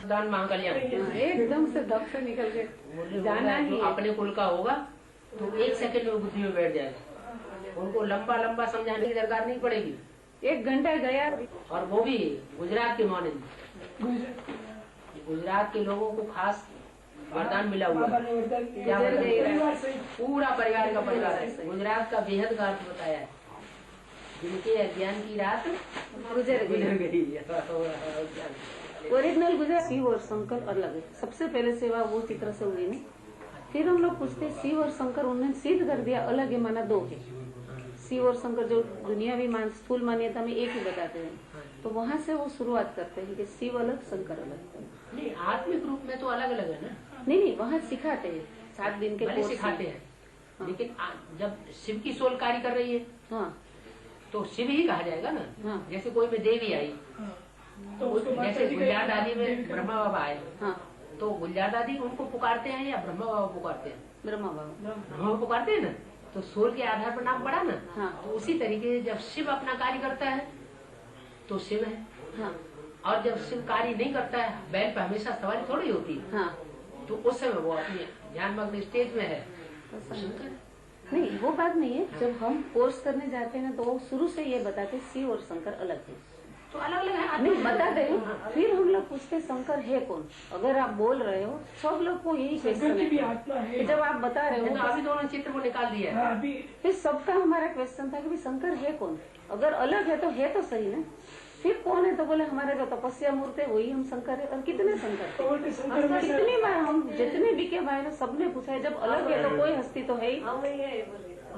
दान मांग कल्याण एकदम से दब से निकल के जाना ही है। अपने कुल का होगा तो 1 सेकंड में बुद्धि में बैठ जाएगा। उनको लंबा लंबा समझाने की दरकार नहीं पड़ेगी। 1 घंटा गया। और वो भी गुजरात के मानंद। गुजरात के लोगों को खास वरदान मिला हुआ है। क्या वरदान? पूरा परिवार का परिवार है। गुजरात का बेहद का अर्थ बताया है, जिनके अज्ञान की रात गुजर गई। ओरिजिनल गुजरात शिव और शंकर अलग है। सबसे पहले सेवा वो चित्र से हुई ना, फिर हम लोग पूछते शिव और शंकर, उन्होंने सिद्ध कर दिया अलग है, माना 2 है। शिव और शंकर जो दुनियावी स्थूल मान्यता में एक ही बताते हैं, तो वहाँ से वो शुरुआत करते हैं कि शिव अलग शंकर अलग। नहीं, आत्मिक रूप में तो अलग अलग है ना। नहीं, वहाँ सिखाते हैं 7 दिन के कोर्स सिखाते हैं। हाँ। लेकिन जब शिव की सोल कार्य कर रही है हाँ तो शिव ही कहा जाएगा ना। हाँ। जैसे कोई में देवी आई, जैसे गुलजार दादी में ब्रह्मा बाबा आए, हाँ, तो गुलजार दादी उनको पुकारते हैं या ब्रह्मा बाबा पुकारते हैं? ब्रह्मा बाबा। ब्रह्मा बाबा पुकारते हैं ना, तो सोल के आधार पर नाम पड़ा ना। हाँ। तो उसी तरीके से जब शिव अपना कार्य करता है तो शिव है, हाँ और जब शिव कार्य नहीं करता है, बैल पे हमेशा सवारी थोड़ी होती है, हाँ, तो उस समय वो अपने ज्ञान मग्न स्टेज में है, तो शंकर है। नहीं वो बात नहीं है। जब हम कोर्स करने जाते हैं ना तो वो शुरू से ये बताते शिव और शंकर अलग है, तो अलग अलग है। नहीं बताते हैं। फिर हम लोग पूछते शंकर है कौन। अगर आप बोल रहे हो सब लोग को यही क्वेश्चन है कि जब आप बता रहे तो हो अभी दोनों चित्र को निकाल दिया है। फिर सबका हमारा क्वेश्चन था कि भाई शंकर है कौन। अगर अलग है तो सही ना। फिर कौन है तो बोले हमारे जो तपस्या मूर्त है वही हम शंकर है। और कितने शंकर थे? कितनी बार हम जितने बिके भाई ने सबने पूछा है, जब अलग है तो कोई हस्ती तो है ही।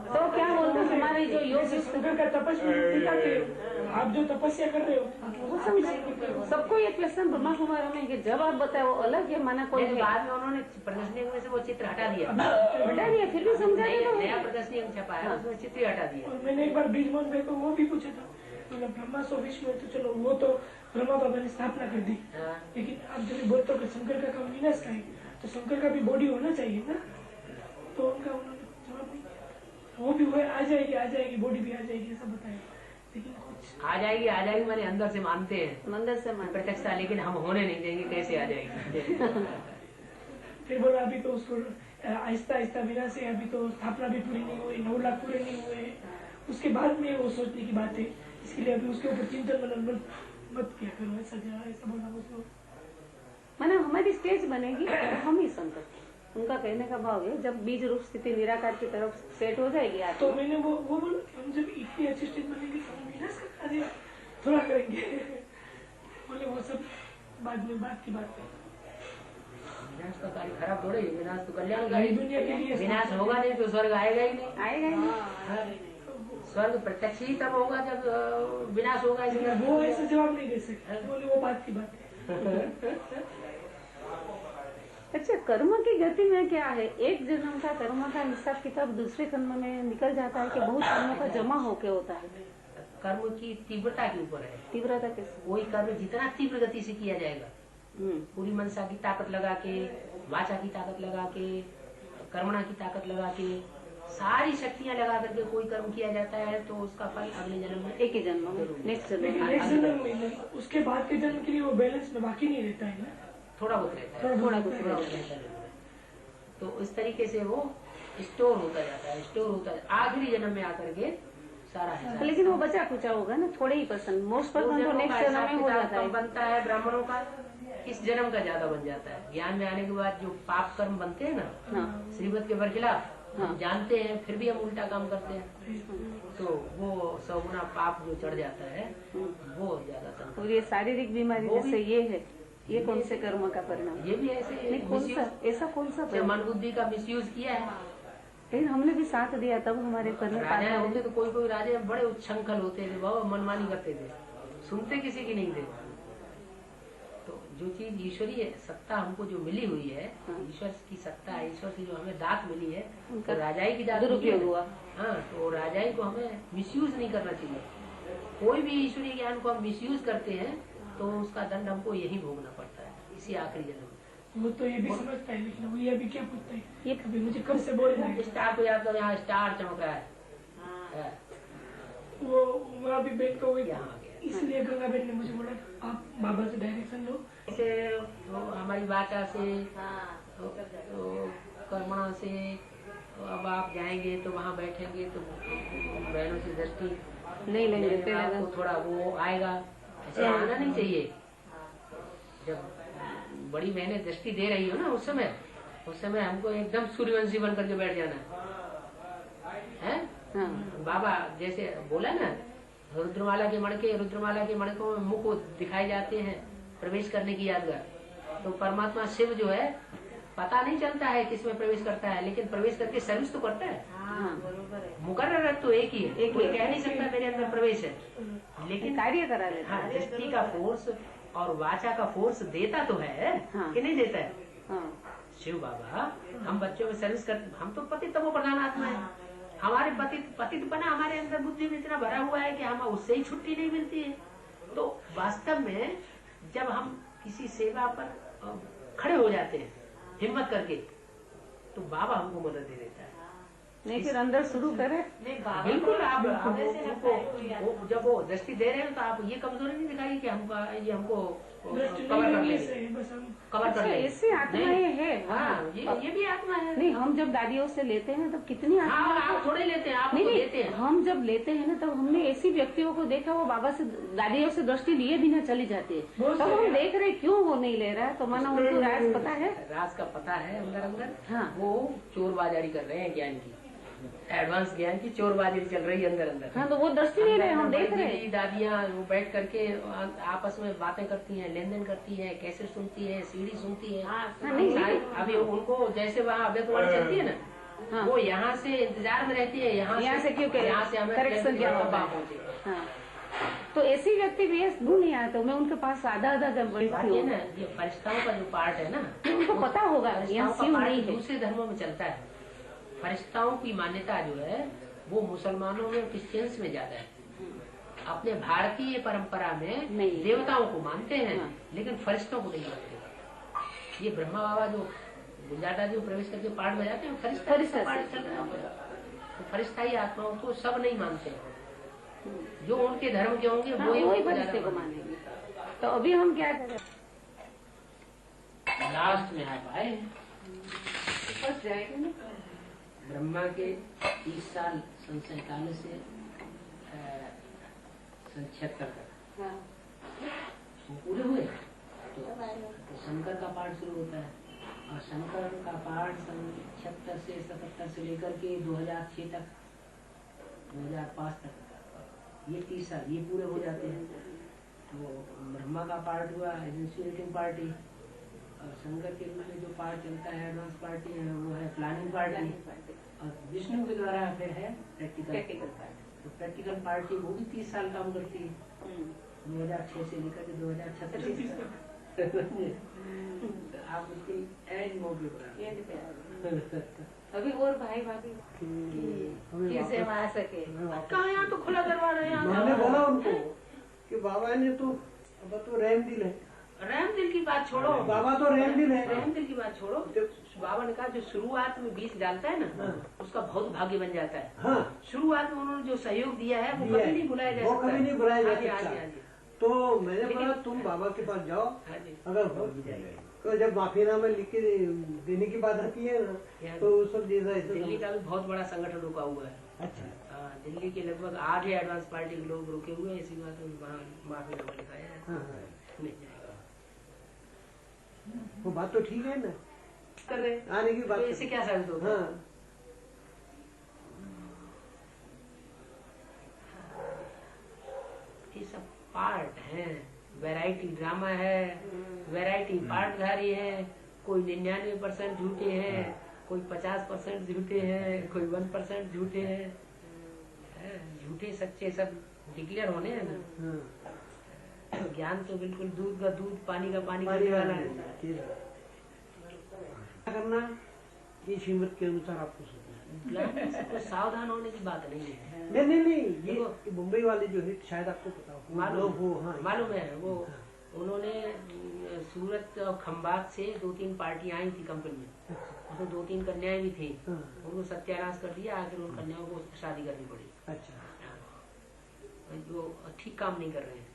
तो क्या बोलते हैं हमारे जो योग आप जो तपस्या कर रहे हो वो समझे। सबको ये क्वेश्चन ब्रह्मा कुमार में कि जब आप बताए वो अलग है, माना कोई है। बाद में उन्होंने प्रदर्शनी में से वो चित्र हटा दिया, हटा दिया, फिर भी समझा नया प्रदर्शनी छपा है, उसमें चित्र हटा दिया। और मैंने एक बार बीजमोहन भाई को वो भी पूछा था, मतलब ब्रह्मा सो विष्णु है, तो चलो वो तो ब्रह्मा बाबा ने स्थापना कर दी, लेकिन आप जब बोलते हो कि शंकर का काम विनाश का है, तो शंकर का भी बॉडी होना चाहिए ना। तो उनका उन्होंने जवाब नहीं किया। वो भी वो आ जाएगी बॉडी भी आ जाएगी ऐसा बताया, लेकिन कुछ आ जाएगी मैंने अंदर से मानते हैं, मंदिर से मान प्रत्यक्षता, लेकिन हम होने नहीं देंगे, कैसे आ जाएगी। फिर बोला अभी तो उसको आहिस्ता आहिस्ता विनाश है, अभी तो स्थापना भी पूरी नहीं हुई, 9 लाख पूरे नहीं हुए, उसके बाद में वो सोचने की बात है, इसके लिए अभी उसके ऊपर चिंतन मनन मत किया करो, ऐसा बोला उसको। माना हमारी स्टेज बनेगी तो हम ही शंकर। उनका कहने का भाव है जब बीज रूप स्थिति निराकार की तरफ सेट हो जाएगी तो मैंने वो बोला हम जब इतनी अच्छी स्टेज बनेगी तो हम विनाश का कार्य थोड़ा करेंगे। बोले वो सब बाद में बात की बात है। विनाश का कार्य खराब थोड़े, विनाश तो कल्याण का दुनिया के लिए विनाश होगा नहीं तो स्वर्ग आएगा ही नहीं। आएगा ही नहीं। स्वर्ग प्रत्यक्ष ही तब होगा जब विनाश होगा। वो ऐसा जवाब नहीं दे सकते, बोले वो बात की बात है। अच्छा, कर्म की गति में क्या है, एक जन्म का कर्म का हिसाब किताब दूसरे कर्म में निकल जाता है कि बहुत कर्मों का जमा होके होता है। कर्म की तीव्रता के ऊपर है। तीव्रता कैसे? कोई कर्म जितना तीव्र गति से किया जाएगा, पूरी मनसा की ताकत लगा के, वाचा की ताकत लगा के, कर्मणा की ताकत लगा के, सारी शक्तियां लगा करके कोई कर्म किया जाता है तो उसका फल अगले जन्म में, एक ही जन्म में, नेक्स्ट लेकिन जन्म नेक्स्ट जन्म में उसके बाद के जन्म के लिए वो बैलेंस में बाकी नहीं रहता है ना, थोड़ा बहुत रहता है, थोड़ा थोड़ा बहुत रहता है। तो इस तरीके से वो स्टोर होता जाता है, स्टोर होता है, आखिरी जन्म में आकर के सारा है। लेकिन वो बचा कुचा होगा ना, थोड़े ही परसेंट, मोस्ट परसेंट तो नेक्स्ट जन्म में हो जाता है। बनता है ब्राह्मणों का, इस जन्म का ज्यादा बन जाता है। ज्ञान में आने के बाद जो पाप कर्म बनते हैं ना, हाँ। श्रीमत के बरखिलाफ, हाँ। हम जानते हैं फिर भी हम उल्टा काम करते हैं, तो वो 100 गुना पाप जो चढ़ जाता है वो ज्यादा। और ये शारीरिक बीमारी जैसे ये है, ये कौन से कर्म का परिणाम? ये भी ऐसे नहीं, कौन सा ऐसा कौन सा परिणाम? मन बुद्धि का मिसयूज किया है। लेकिन हमने भी साथ दिया तब हमारे करने राजा होते तो कोई राजा बड़े उच्छृंखल होते थे, बहुत मनमानी करते थे, सुनते किसी की नहीं थे। तो जो चीज ईश्वरीय सत्ता हमको जो मिली हुई है, ईश्वर की सत्ता, ईश्वर की जो हमें दात मिली है, तो राजाई की दात दुरुपयोग हुआ। हाँ, तो राजाई को हमें मिसयूज नहीं करना चाहिए। कोई भी ईश्वरीय ज्ञान को हम मिसयूज करते हैं तो उसका दंड हमको यही भोगना पड़ता है, इसी आखिरी जन्म में। वो तो ये भी समझता है, लेकिन वो ये भी क्या पूछता है, ये कभी मुझे कब से बोल रहा है। स्टार को याद करो, यहाँ स्टार चमक रहा है, वो वहाँ भी बैंक को यहाँ आ गया। इसलिए गंगा बहन ने मुझे बोला आप बाबा से डायरेक्शन लो। से तो हमारी वाचा से, तो कर्मणा से, तो अब आप जाएंगे तो वहाँ बैठेंगे तो बहनों से दृष्टि नहीं लेंगे, तो थोड़ा वो आएगा, ऐसे आना नहीं चाहिए। जब बड़ी बहनें दृष्टि दे रही हो ना, उस समय हमको एकदम सूर्यवंशी बन करके बैठ जाना है। हाँ। बाबा जैसे बोला ना, रुद्रमाला के मणकों में मुख दिखाए जाते हैं प्रवेश करने की यादगार। तो परमात्मा शिव जो है पता नहीं चलता है किसमें प्रवेश करता है, लेकिन प्रवेश करके सर्विस तो करता है। मुकर्रर तो एक ही है, कोई कह नहीं सकता मेरे अंदर प्रवेश है, लेकिन कार्य करा लेता हाँ, दृष्टि का फोर्स और वाचा का फोर्स देता तो है कि नहीं देता है। शिव बाबा हम बच्चों में सर्विस करते, हम तो पति तमो प्रधान आत्मा है, हमारे पतितपना हमारे अंदर बुद्धि में इतना भरा हुआ है कि हम उससे ही छुट्टी नहीं मिलती है। तो वास्तव में जब हम किसी सेवा पर खड़े हो जाते हैं हिम्मत करके, तो बाबा हमको मदद दे देता है। नहीं, फिर अंदर शुरू करे। बिल्कुल, आप जब वो दृष्टि दे रहे हैं तो आप ये कमजोरी नहीं दिखाई कि हमको कवर कर ले, कवर कर ले। ऐसी आत्माएं है। हाँ, ये भी आत्मा है। नहीं, हम जब दादियों से लेते हैं तब कितनी आत्मा, आप थोड़े लेते हैं, आप नहीं लेते हैं। हम जब लेते हैं ना तब हमने ऐसी व्यक्तियों को देखा, वो बाबा से दादियों से दृष्टि लिए बिना चली जाती है। तब हम देख रहे क्यों वो नहीं ले रहा है, तो माना उनको राज पता है, राज का पता है अंदर। हाँ। वो चोर बाजारी कर रहे हैं, ज्ञान की, एडवांस ज्ञान की चोर बाजारी चल रही है अंदर। हाँ, तो वो दृष्टि नहीं रहे, हम देख रहे हैं। दादियाँ वो बैठ करके आपस में बातें करती हैं, लेन देन करती हैं, कैसे सुनती है, सीढ़ी सुनती है। अभी उनको जैसे वहाँ अव्यक्तवाणी चलती है ना, वो यहाँ से इंतजार में रहती है, यहाँ से क्यों, यहाँ से हमें करेक्शन क्या होगा पहुँचे। हाँ, तो ऐसी व्यक्ति भी दूर नहीं आते, मैं उनके पास आधा बात ये ना, ये फरिश्ताओं का जो पार्ट है ना, उनको पता होगा यहाँ शिव नहीं है। दूसरे धर्मों में चलता है। फरिश्ताओं की मान्यता जो है वो मुसलमानों में, क्रिश्चियंस में ज्यादा है। अपने भारतीय परंपरा में देवताओं को मानते हैं, लेकिन फरिश्तों को नहीं मानते। ये ब्रह्मा बाबा जो गुंजाटा जी प्रवेश करके पाठ में जाते हैं, फरिश्ता पाठ चल रहा है, तो फरिश्ताई आत्माओं को सब नहीं मानते हैं। जो उनके धर्म के होंगे वही फरिश्ते को मानेंगे। तो अभी हम क्या करें, लास्ट में आ पाए बस जाएगा ना। ब्रह्मा के 30 साल सन 47 से सन 76 तक वो पूरे हुए, तो शंकर का पाठ शुरू होता है, और शंकर का पाठ सन 76 से 77 से लेकर के 2006 तक, 2005 तक, ये 30 साल ये पूरे हो जाते हैं। तो ब्रह्मा का पार्ट हुआ इनिशिएटिंग पार्टी, और शंकर के में जो पार्ट चलता है एडवांस पार्टी है, वो है प्लानिंग पार्टी, और विष्णु के द्वारा फिर है प्रैक्टिकल पार्टी। तो प्रैक्टिकल पार्टी वो भी 30 साल काम करती है, 2006 से लेकर के 2036 तक। आप उसकी एंड मोड पे एंड पे अभी और भाई भाभी फिर से हम आ सके कहाँ यहाँ तो खुला दरबार है। मैंने बोला उनको कि बाबा ने तो अब तो रहम दिल है। रहम दिल की बात छोड़ो, बाबा तो रहम दिल है। रहम दिल की बात छोड़ो, बाबा ने कहा जो शुरुआत में बीज डालता है ना उसका बहुत भाग्य बन जाता है। हाँ, शुरुआत में उन्होंने जो सहयोग दिया है वो कभी नहीं भुलाया जा सकता। वो कभी नहीं भुलाया जा सकता। हाँ जी। तो मैंने बोला तुम बाबा के पास जाओ, अगर हो तो जब माफीनामा लिख के देने की बात आती है ना तो उस वक्त दिल्ली का भी बहुत बड़ा संगठन रुका हुआ है। अच्छा, दिल्ली के लगभग 8 एडवांस पार्टी के लोग रुके हुए हैं, इसी बात में वहाँ माफीनामा लिखाया है। नहीं जाएगा वो बात तो ठीक है ना, कर रहे आने की बात। इससे क्या साबित होगा? हाँ, ये सब पार्ट है, वैरायटी ड्रामा है, वैरायटी पार्टधारी है। कोई 99% झूठे हैं, कोई 50% झूठे हैं, कोई 1% झूठे हैं। झूठे सच्चे सब डिक्लेयर होने हैं ना। ज्ञान तो बिल्कुल दूध का दूध पानी का पानी करने वाला है। क्या करना ये श्रीमत के अनुसार आपको सोचना, तो सावधान होने की बात नहीं है। नहीं ये मुंबई वाले जो है शायद आपको पता हो। मालूम है वो उन्होंने सूरत और खंबात से 2-3 पार्टियां आई थी कंपनी में, उसमें 2-3 कन्याएं भी थी। उनको सत्यानाश कर दिया, आखिर उन कन्याओं को शादी करनी पड़ी। अच्छा, जो ठीक काम नहीं कर रहे हैं।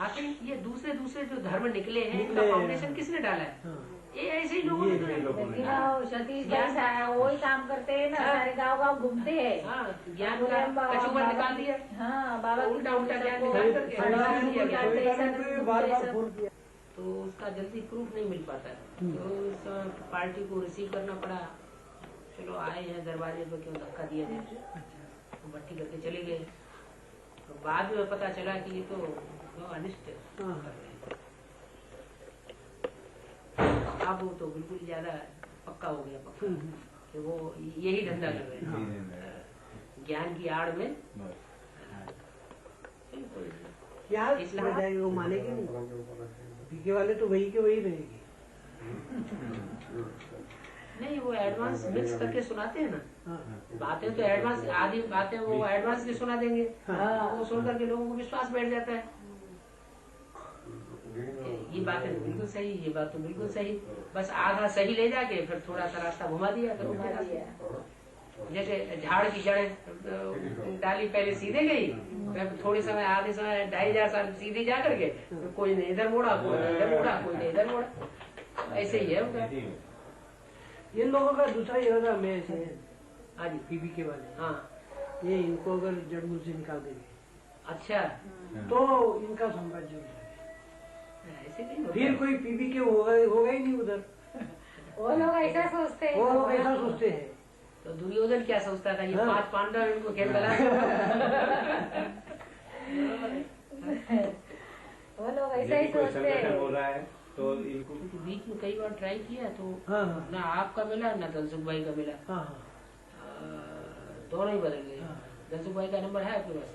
आखिर ये दूसरे जो धर्म निकले हैं इनका फाउंडेशन किसने डाला है? ये ऐसे ही लोगों ने सतीश वही काम करते हैं ना, सारे गाँव घूमते हैं। ज्ञान का कचूमर निकाल दिया। हाँ, बाबा उल्टा ज्ञान निकाल करके तो उसका जल्दी प्रूफ नहीं मिल पाता है। तो उस पार्टी को रिसीव करना पड़ा। चलो आए हैं दरवाजे पर, क्यों धक्का दिया जाए, तो भट्टी करके चले गए। तो बाद में पता चला कि ये तो अनिष्ट अब वो तो बिल्कुल ज्यादा पक्का हो गया कि वो यही धंधा कर रहे हैं ज्ञान की आड़ में। वो मानेगी नहीं, पीके वाले तो वही के वही रहेगी। नहीं, वो एडवांस मिक्स करके सुनाते हैं ना बातें, तो एडवांस आधी बातें वो एडवांस भी सुना देंगे। वो सुन करके लोगों को विश्वास बैठ जाता है। ये बात है बिल्कुल सही, ये बात तो बिल्कुल सही, बस आधा सही ले जाके फिर थोड़ा सा रास्ता घुमा दिया। जैसे झाड़ की जड़ें डाली पहले सीधे गई, फिर थोड़े समय आधे समय 2500 साल सीधे जा करके कोई ने इधर मोड़ा, कोई ने इधर मोड़ा, कोई ने इधर मोड़ा। ऐसे ही है उनका। इन लोगों का दूसरा इरादा में ऐसे है। हाँ जी, पीबी के वाले। हाँ, ये इनको अगर जड़ मूल से निकाल देंगे अच्छा तो इनका साम्राज्य ऐसे नहीं फिर कोई पीबी के होगा ही नहीं उधर। वो लोग ऐसा सोचते हैं। वो लोग ऐसा सोचते हैं। तो दुर्योधन क्या सोचता था? ये 5 पांडव इनको खेल बना। वो लोग ऐसा ही सोचते हैं। हो रहा है तो इनको बीच में कई बार ट्राई किया तो ना आपका मिला ना दलसुख भाई का मिला। दोनों ही बदल गए। दलसुख भाई का नंबर है आपके पास?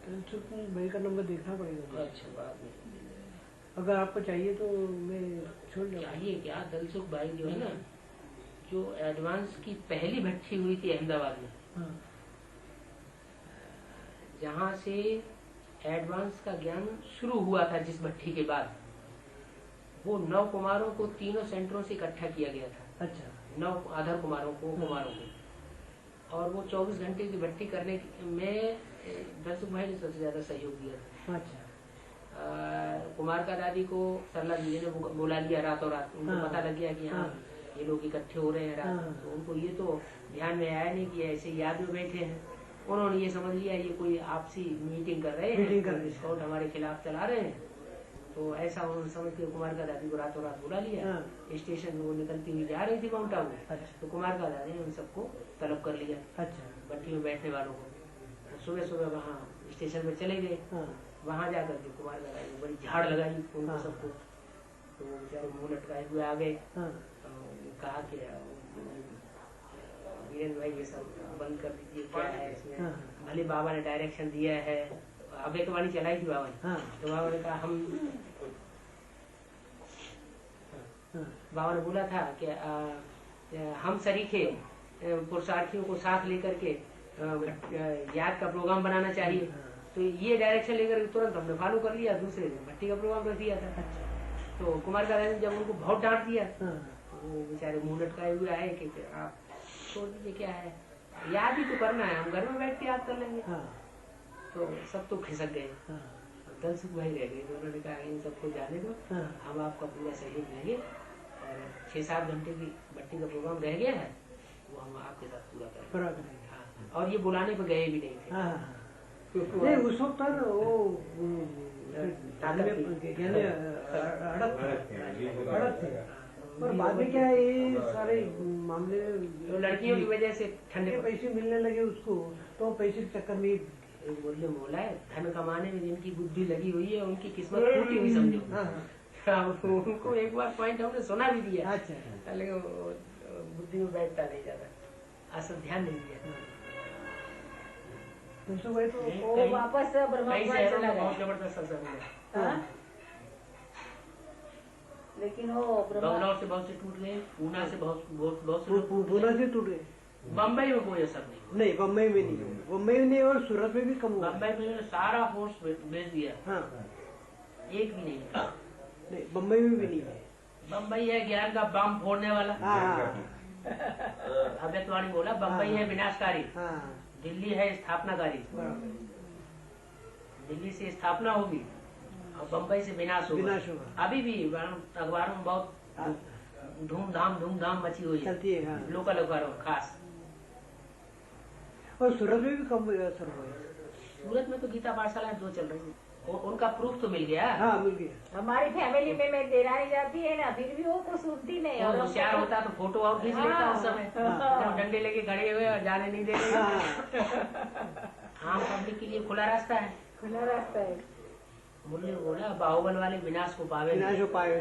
दलसुख भाई का नंबर देखना पड़ेगा। अच्छा, बाद में अगर आपको चाहिए तो मैं छोड़ दूंगा। चाहिए क्या? दलसुख भाई जो है ना, जो एडवांस की पहली भट्टी हुई थी अहमदाबाद में, जहाँ से एडवांस का ज्ञान शुरू हुआ था, जिस भट्टी के बाद वो 9 कुमारों को 3 सेंटरों से इकट्ठा किया गया था। अच्छा, 9 आधर कुमारों को और वो 24 घंटे की भट्टी करने में दलसुख भाई ने सबसे ज्यादा सहयोग दिया था। अच्छा, कुमार का दादी को सरला जी ने बुला लिया रातों रात। उनको पता लग गया कि हाँ ये लोग इकट्ठे हो रहे हैं रात। तो उनको ये तो ध्यान में आया नहीं कि ऐसे याद में बैठे हैं। उन्होंने ये समझ लिया ये कोई आपसी मीटिंग कर रहे हैं, स्काउट हमारे खिलाफ चला रहे हैं। तो ऐसा उन्होंने समझ के कुमार का दादी को रातों रात बुला लिया। स्टेशन में वो निकलती हुई जा रही थी माउंट आबू। तो कुमार का दादी ने उन सबको तलब कर लिया, भट्टी में बैठने वालों को। सुबह सुबह वहाँ स्टेशन में चले गए। वहां जाकर के कुमार का दादी बड़ी झाड़ लगाई उनको सबको। तो वो बेचारे मुंह लटकाए हुए आ गए। कहा कि वीरेंद्र भाई ये सब बंद कर दीजिए, क्या है इसमें? भले बाबा ने डायरेक्शन दिया है, अभय वाणी चलाई थी बाबा ने। तो बाबा ने कहा हम बाबा ने बोला था कि हम सरीखे पुरुषार्थियों को साथ लेकर के याद का प्रोग्राम बनाना चाहिए। तो ये डायरेक्शन लेकर तुरंत हमने फॉलो कर लिया, दूसरे दिन भट्टी का प्रोग्राम रख दिया था। तो कुमार का जब उनको बहुत डांट दिया, वो बेचारे मुंह लटकाए हुए आए कि आप छोड़ दीजिए, क्या है, याद ही तो करना है, हम घर में बैठ के याद कर लेंगे। तो सब तो खिसक गए, दल सुख भाई रह गए। तो उन्होंने कहा इन सबको जाने दो, हम आपका पूरा सहयोग देंगे और 6-7 घंटे की भट्टी का प्रोग्राम रह गया है, वो हम आपके साथ पूरा करेंगे। हाँ, और ये बुलाने पे गए भी नहीं थे। नहीं, उस वक्त वो पर बाद में क्या है, ये सारे मामले तो लड़कियों की वजह से ठंडे पैसे मिलने लगे उसको, तो पैसे के चक्कर में बोले बोला है, धन कमाने में जिनकी बुद्धि लगी हुई है उनकी किस्मत टूटी हुई समझो। उनको एक बार पॉइंट हमने सुना भी दिया, अच्छा, लेकिन बुद्धि में बैठता नहीं जाता, असल ध्यान नहीं दिया। वो वापस बहुत जबरदस्त सत्संग है, लेकिन वो बंगलौर से बहुत से टूट गए, पूना से बहुत पूना से टूट गए। बम्बई में कोई असर नहीं, बम्बई में नहीं, बम्बई में नहीं और सूरत में भी कम हुआ। बम्बई में सारा फोर्स भेज दिया, एक भी नहीं, बम्बई में भी नहीं है। बम्बई है ज्ञान का बम फोड़ने वाला, अभ्यतवाणी बोला, बम्बई है विनाशकारी, दिल्ली है स्थापनाकारी। दिल्ली से स्थापना होगी और बम्बई से विनाश होगा। अभी भी अखबारों में बहुत धूमधाम मची हुई है, लोकल अखबारों खास। और सूरत में भी कम असर हुआ है। सूरत में तो गीता पाठशाला जो चल रही है उनका प्रूफ तो मिल गया। मिल गया। हमारी फैमिली में मैं देरानी जाती है ना, फिर भी वो कुछ सुनती नहीं। और होशियार होता तो फोटो और खींच लेता उस समय, डंडे लेके खड़े हुए और जाने नहीं दे रहे। आम पब्लिक के लिए खुला रास्ता है, खुला रास्ता है। मुरली बोला बाहुबल वाले विनाश को पावे, विनाश को पावे।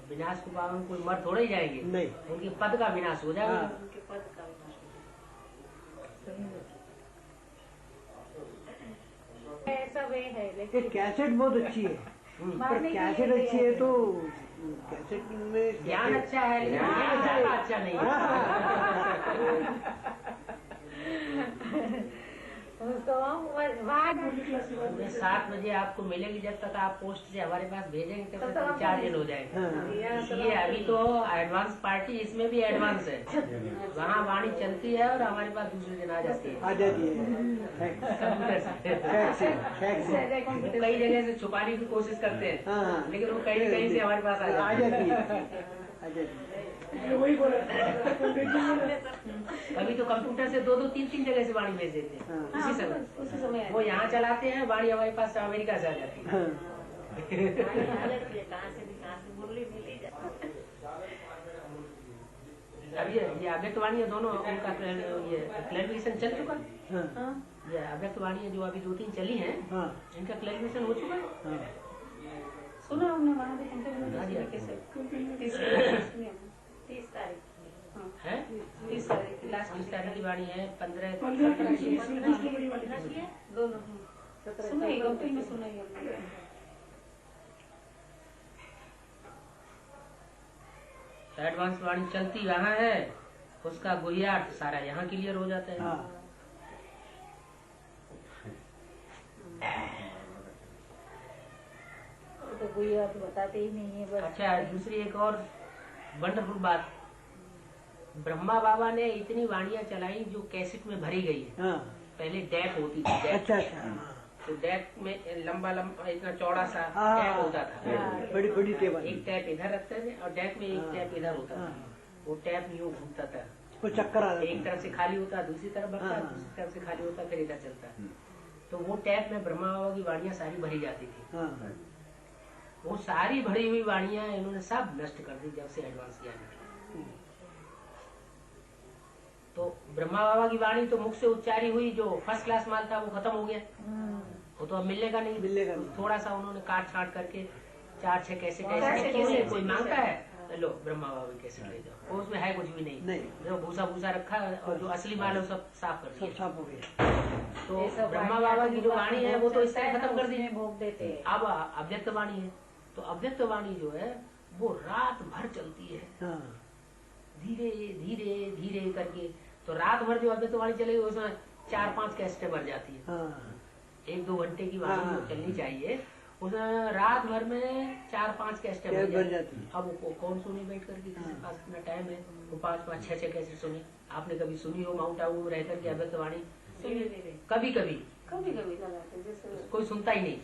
विनाश को पावे कोई मर थोड़े ही जाएंगे, नहीं, उनके पद का विनाश हो जाएगा। ऐसा वे है, लेकिन कैसेट बहुत अच्छी है, पर कैसेट अच्छी है तो कैसेट में ज्ञान अच्छा है, लेकिन ज्ञान ज्यादा अच्छा नहीं है। उसको वहाँ 7 बजे आपको मिलेगी, जब तक आप पोस्ट से हमारे पास भेजेंगे तब तक 4 दिन हो जाएंगे। ये अभी तो एडवांस पार्टी, इसमें भी एडवांस है, वहाँ वाणी चलती है और हमारे पास दूसरे दिन आ जाती है। कई जगह से छुपाने की कोशिश करते हैं, लेकिन वो कहीं कहीं से हमारे पास आ जाती है। वही बोला, कभी तो कंप्यूटर से 2-3 जगह से वाणी भेज देते हैं उसी समय। वो यहाँ चलाते हैं, वाणी हमारे पास अमेरिका से आ जाती है। अब ये अव्यक्तवाणी दोनों उनका ये क्लैरिफिकेशन चल चुका है। ये अव्यक्तवाणी जो अभी 2-3 चली हैं, इनका क्लैरिफिकेशन हो चुका है। सुना हमने वहाँ भी 30 तारीख है, 30 तारीख की वाणी है, 15 दोनों सुनाई। एडवांस वाणी चलती यहाँ है, उसका गुहियाट सारा यहाँ क्लियर हो जाता है। तो गुहियाट बताते ही नहीं है बस। अच्छा, दूसरी एक और वंडरफुल बात, ब्रह्मा बाबा ने इतनी वाणियां चलाई जो कैसेट में भरी गई है। पहले डैक होती थी, अच्छा, तो डैक में लंबा इतना चौड़ा सा टैप होता था, बड़ी टेबल, एक टैप इधर रखते थे और डैक में एक टैप इधर होता था। वो टैप यूँ घूमता था, चक्कर एक तरफ से खाली होता, दूसरी तरफ भरता, दूसरी तरफ से खाली होता, फिर इधर चलता। तो वो टैप में ब्रह्मा बाबा की वाणियां सारी भरी जाती थी। वो सारी भरी हुई वाणियां इन्होंने सब नष्ट कर दी जब से एडवांस किया। तो ब्रह्मा बाबा की वाणी तो मुख से उच्चारी हुई, जो फर्स्ट क्लास माल था वो खत्म हो गया, वो तो अब मिलेगा नहीं। थोड़ा सा उन्होंने काट छाट करके 4-6 कैसेट ऐसे कोई मांगता है, लो ब्रह्मा बाबा की कैसेट ले जाओ, उसमें है कुछ भी नहीं, जो भूसा भूसा रखा और जो असली माल है सब साफ कर दिया, साफ हो गया। तो ब्रह्मा बाबा की जो वाणी है वो तो इस तरह खत्म कर दी। भोग देते हैं। अब अव्यक्त वाणी है, तो अव्यक्त वाणी जो है वो रात भर चलती है, हाँ धीरे धीरे धीरे करके। तो रात भर जो अद्वैतवाणी चलेगी उसमें 4-5 कैसेटें भर जाती है। हाँ 1-2 घंटे की वाणी हाँ। जो चलनी चाहिए उसमें रात भर में 4-5 कैसेटें क्या भर भर जाती जाती है। अब वो कौन सुनी बैठ करके, किसी के पास इतना टाइम है वो 5-5, 6-6 कैसेट सुनी। आपने कभी सुनी हो माउंट आबू में रह करके अद्वैतवाणी? कभी कभी कभी कभी लगाते जैसे कोई सुनता ही नहीं।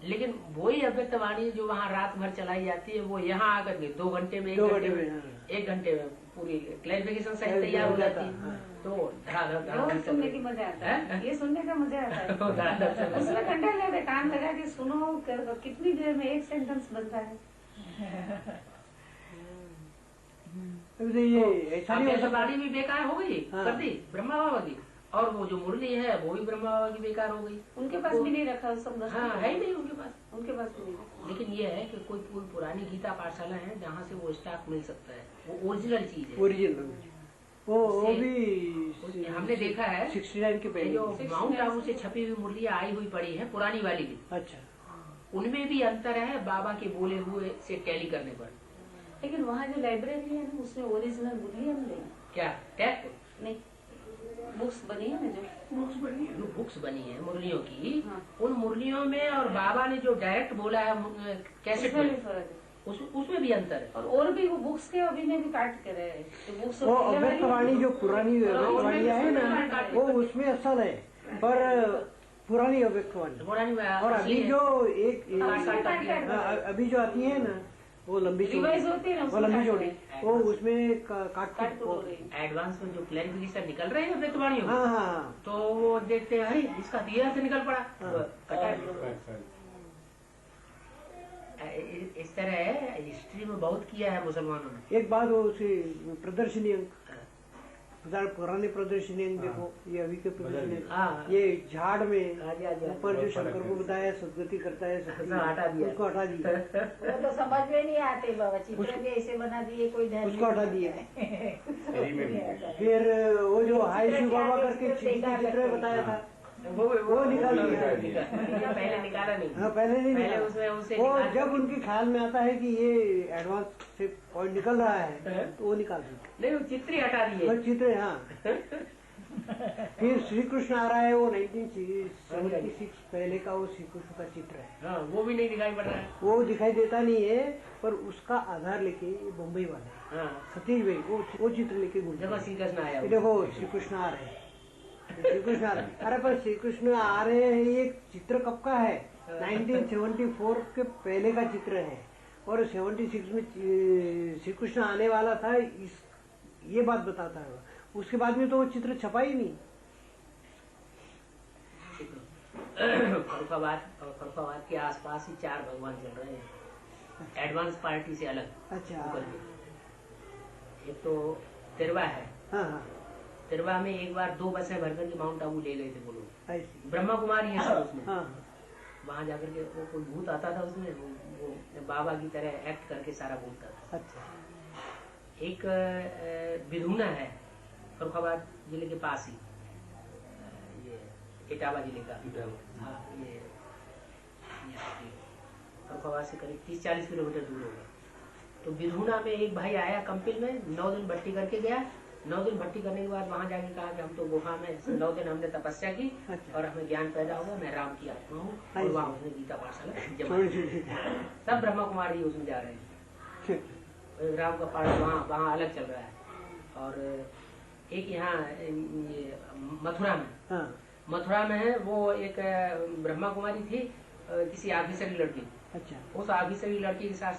लेकिन वही अव्यक्तवाणी जो वहाँ रात भर चलाई जाती है वो यहाँ आकर के 2 घंटे में, 2 घंटे में, 1 घंटे में पूरी क्लैरिफिकेशन सही तैयार हो जाती है। हाँ। तो धड़ाधड़ वो सुनने की मजा आता है, ये सुनने का मजा आता है। उसमें घंटा लगा कान लगा के सुनो, कितनी देर में एक सेंटेंस बनता है। अभी तो ये ऐसा नहीं हो सकता। अव्यक्तवाणी भी बेकार हो गई हाँ। कर दी ब्रह्मा बाबा की, और वो जो मुरली है वो भी ब्रह्मा बाबा की बेकार हो गई। उनके पास भी नहीं रखा सब। हाँ है ही नहीं उनके पास। उनके पास भी नहीं। लेकिन ये है कि कोई पुरानी गीता पाठशाला है जहाँ से वो स्टॉक मिल सकता है, वो ओरिजिनल चीज है। ओरिजिनल वो भी हमने देखा है 69 के ये पहले। जो माउंट आबू से छपी हुई मुरलियाँ आई हुई पड़ी है पुरानी वाली भी, अच्छा उनमें भी अंतर है बाबा के बोले हुए से टैली करने पर। लेकिन वहाँ जो लाइब्रेरी है ना उसमें ओरिजिनल मुरलियाँ मिलेगी क्या टैप नहीं, बुक्स बनी है ना जो बुक्स बनी है मुरलियों की, हाँ। उन मुरलियों में और बाबा ने जो डायरेक्ट बोला है कैसेट उसमें भी में, फर्क है। उसमें भी अंतर है। और भी वो बुक्स के अभी में भी काट के रहे हैं तो बुक्स वो अव्यक्तवाणी जो पुरानी अव्यक्तवाणियाँ है ना वो उसमें असल है, पर पुरानी अव्यक्तवाणी पुरानी और अभी जो काट काट के अभी जो आती है ना वो लंबी रिवाइज होती है ना, वो लंबी चौड़ी, वो उसमें काट काट के बोल रही है। एडवांस में जो क्लैरिफिकेशन निकल रहे हैं अव्यक्तवाणियों में, हाँ हाँ तो वो देखते हैं अरे इसका दिया से निकल पड़ा, हाँ। कटा। इस तरह हिस्ट्री में बहुत किया है मुसलमानों ने। एक बात वो उसे प्रदर्शनी अंक पुराने प्रदर्शनी अंक देखो, ये अभी के प्रदर्शनी हाँ। ये झाड़ में आगे आगे ऊपर जो शंकर को बताया सदगति करता है हटा दिया। उसको हटा दिया, वो तो समझ में नहीं आते बाबा, चित्र भी ऐसे बना दिए, कोई ध्यान उसको हटा दिया। नहीं। फिर वो जो हाई शिव बाबा करके चित्र बताया था वो निकाल दिया। पहले निकाला नहीं। हाँ पहले नहीं पहले निकाला। उसमें उसे वो निकाल- जब उनके ख्याल में आता है कि ये एडवांस से पॉइंट निकल रहा है तो वो निकाल दिया, नहीं, वो चित्र ही हटा दिए। वो चित्र हाँ। फिर श्री कृष्ण आ रहा है, वो 1976 पहले का वो श्री कृष्ण का चित्र है, हाँ, वो भी नहीं दिखाई पड़ रहा है। वो दिखाई देता नहीं है, पर उसका आधार लेके ये मुंबई वाला है हाँ, सतीश भाई वो चित्र लेके घूमते देखो हैं। श्री कृष्ण आया ये हुआ। देखो श्री कृष्ण आ रहे हैं, श्री कृष्ण आ रहे हैं। अरे पर श्री कृष्ण आ रहे हैं ये चित्र कब का है? 1974 के पहले का चित्र है, और 76 में श्री कृष्ण आने वाला था, ये बात बताता है। उसके बाद में तो वो चित्र छपा ही नहीं। फरुखाबाद के आसपास ही 4 भगवान चल रहे हैं, एडवांस पार्टी से अलग। अच्छा ऊपर के। एक तो तिरवा है, हाँ हाँ तिरवा में एक बार 2 बसें भरकर के माउंट आबू ले गए थे वो लोग, ऐसी ब्रह्मा कुमारी है सब उसमें। हाँ वहां जाकर के वो कोई भूत आता था उसमें, वो बाबा की तरह एक्ट करके सारा बोलता था। अच्छा एक बिधुना है फरुखाबाद जिले के पास ही, ये इटावा जिले का। हाँ, ये फरुखाबाद से करीब 30-40 किलोमीटर दूर होगा। तो बिधुना में एक भाई आया कंपिल में, 9 दिन भट्टी करके गया। 9 दिन भट्टी करने के बाद वहां जाके कहा कि हम तो गुफा में 9 दिन हमने तपस्या की और हमें ज्ञान पैदा हुआ, मैं राम की आत्मा हूँ। और वहाँ उसने गीता पाठशाला जमा, सब ब्रह्मा कुमारी उसमें जा रहे हैं। राम का पाठ वहाँ अलग चल रहा है। और एक यहाँ ये मथुरा में, हाँ मथुरा में है वो एक ब्रह्मा कुमारी थी, किसी ऑफिसर की लड़की। अच्छा उस ऑफिसर की लड़की के साथ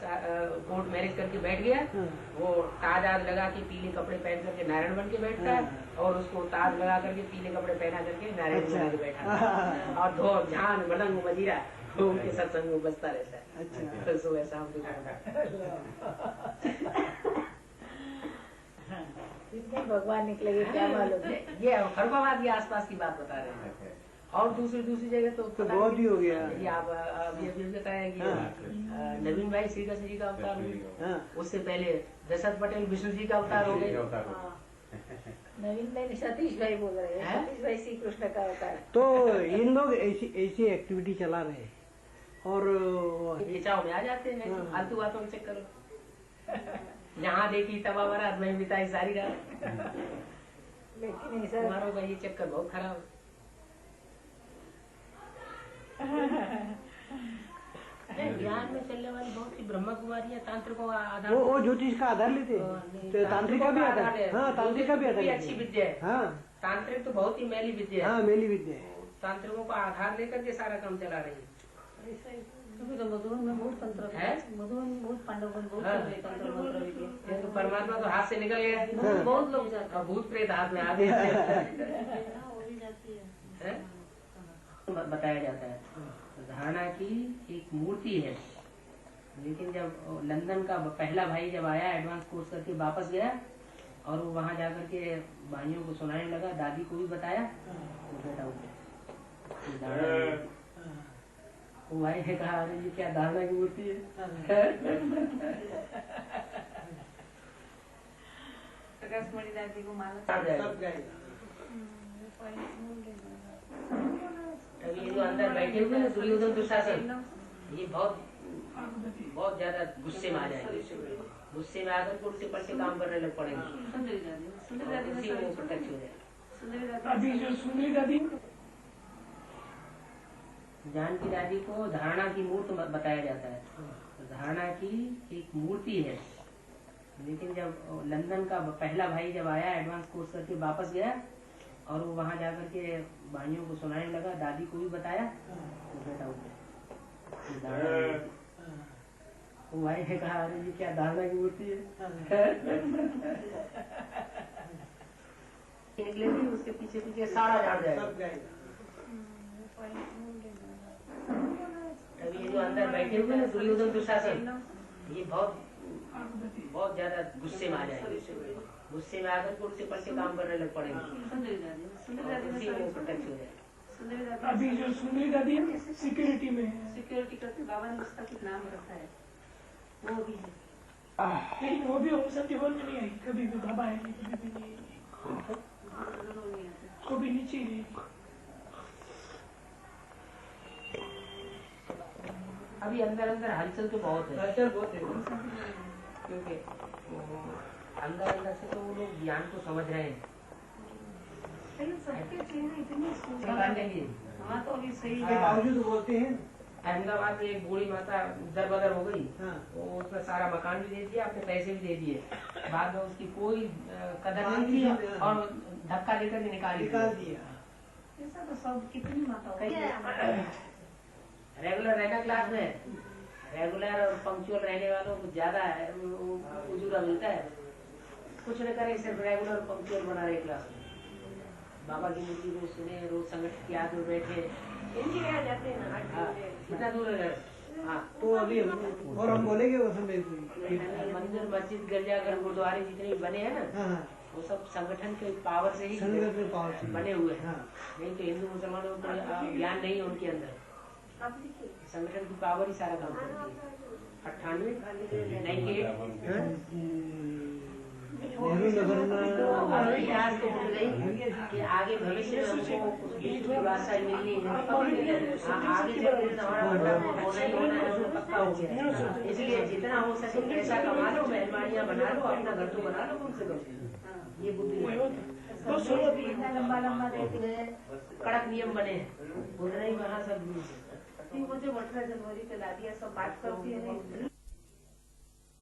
कोर्ट मैरिज करके बैठ गया। हाँ। वो ताज आज लगा के पीले कपड़े पहन करके नारायण बन के बैठता है, और उसको ताज लगा करके पीले कपड़े पहना करके नारायण बन के बैठा है। और ढोल झान मृदंग मजीरा उनके सत्संग में बजता रहता है। अच्छा तो सुबह शाम कितने भगवान निकलेंगे क्या मालूम। ये फरुखाबाद के आसपास की बात बता रहे हैं। और दूसरी जगह तो बहुत ही हो गया। ये आप अभी बताया कि नवीन भाई श्री कृष्ण जी का अवतार हुए, हाँ उससे पहले दशरथ पटेल विष्णु जी का अवतार हो गए। नवीन भाई सतीश भाई बोल रहे हैं, हैं? सतीश भाई श्री कृष्ण का अवतार। तो इन लोग ऐसी एक्टिविटी चला रहे हैं, और खिंचाव में आ जाते हैं हाँ। फालतू बातों के चक्कर में। जहाँ देखी तबा बारात में बिताई सारी रात। लेकिन ऐसा कुमारों का ये चक्कर बहुत खराब है। बिहार में चलने वाली बहुत सी ब्रह्म कुमारियाँ तांत्रिकों का आधार, वो ज्योतिष का आधार लेते हैं, तो तांत्रिक का भी आधार है। हाँ, तांत्रिक का भी आधार अच्छी लेते हैं। विद्या है। हाँ तांत्रिक तो बहुत ही मैली विद्या है। हाँ, मेली विद्या है। तांत्रिकों का आधार लेकर के सारा काम चला रही है। अभी तो मधुबन में बहुत तंत्र है? मधुबन में बहुत पांडव बहुत हाँ। चल रहे तंत्र मंत्र विद्या। ये तो परमात्मा तो हाथ से निकल गया, बहुत लोग जाते और भूत प्रेत हाथ में आ गए। वो भी जाती है। है? बताया जाता है धारणा की एक मूर्ति है, लेकिन जब लंदन का पहला भाई जब आया एडवांस कोर्स करके वापस गया और वो वहां जाकर के भाइयों को सुनाने लगा, दादी को भी बताया, तो बेटा उसे धारणा वो भाई ने कहा अरे ये क्या धारणा की मूर्ति है। प्रकाशमणि दादी को माला सब जाएगा। अभी ये जो अंदर बैठे हुए हैं दुर्योधन दुशासन, ये बहुत ज्यादा गुस्से में आ जाएंगे। गुस्से में आकर के उल्टे पलटे काम करने लग पड़ेंगे, उसी में वो प्रत्यक्ष हो जाए। अभी जो सुंदरी दादी जानकी दादी को धारणा की मूर्ति बताया जाता है। धारणा की एक मूर्ति है, लेकिन जब लंदन का पहला भाई जब आया एडवांस कोर्स करके वापस गया और वो वहां जाकर के भाइयों को सुनाने लगा, दादी को भी बताया, तो बेटा उसे वो भाई ने कहा अरे ये क्या धारणा की मूर्ति है। निकले भी उसके पीछे पीछे सारा झाड़ जाएगा। अभी ये जो अंदर बैठे हुए हैं दुर्योधन दुशासन, ये बहुत ज्यादा गुस्से में आ जाएंगे। गुस्से में आकर के उल्टे पलटे काम करने लग पड़ेंगे, उसी में वो प्रत्यक्ष हो जाए। अभी जो सुंदरी दादी सिक्योरिटी में है, सिक्योरिटी करके बाबा ने उसका कुछ नाम रखा है, वो भी है। लेकिन वो भी ओम शांति हॉल में नहीं आई कभी भी। बाबा है कभी भी नहीं आई, वो भी नीचे ही रही। अभी अंदर अंदर हलचल तो बहुत है, हलचल बहुत है, क्योंकि अंदर से तो वो लोग ज्ञान को समझ रहे हैं। सबके चेहरे इतने हाँ तो अभी सही के बावजूद बोलते हैं। अहमदाबाद में एक बूढ़ी माता दर बदर हो गई, हाँ। वो उसने सारा मकान भी दे दिया, अपने पैसे भी दे दिए, बाद में उसकी कोई कदर नहीं थी और धक्का देकर निकाल दिया। ऐसा तो सब कितनी माताओं रेगुलर रहना क्लास में, रेगुलर और पंक्चुअल रहने वालों को ज्यादा उजूरा मिलता है। कुछ न करे सिर्फ रेगुलर पंक्चुअल बना रहे क्लास में, बाबा की मूर्ति को सुने, रोज संगठन के आगे बैठे, जाते हैं ना। कितना दूर है घर। हाँ, तो अभी और हम बोलेंगे वो समय मंदिर मस्जिद गिरजाघर गुरुद्वारे जितने भी बने हैं ना, हाँ, वो सब संगठन के पावर से ही संगठन के पावर से बने हुए हैं। हाँ। नहीं तो हिंदू मुसलमानों को ज्ञान नहीं है उनके अंदर, संगठन की पावर ही सारा काम करती है। 98 नेहरू नगर इतिहास को भूल गई कि आगे भविष्य में हमको रास्ता मिलनी है। आगे चलकर हमारा होना है, वो पक्का हो गया। इसलिए जितना हो सके पैसा कमा लो, मेहमानियाँ बना लो, अपना घर तो बना लो कम से कम। ये बुद्धि लंबा लंबा देते हैं। कड़क नियम बने हैं, उतना ही वहाँ सब मुझे 18 जनवरी पे ला दिया, सब बात करती है।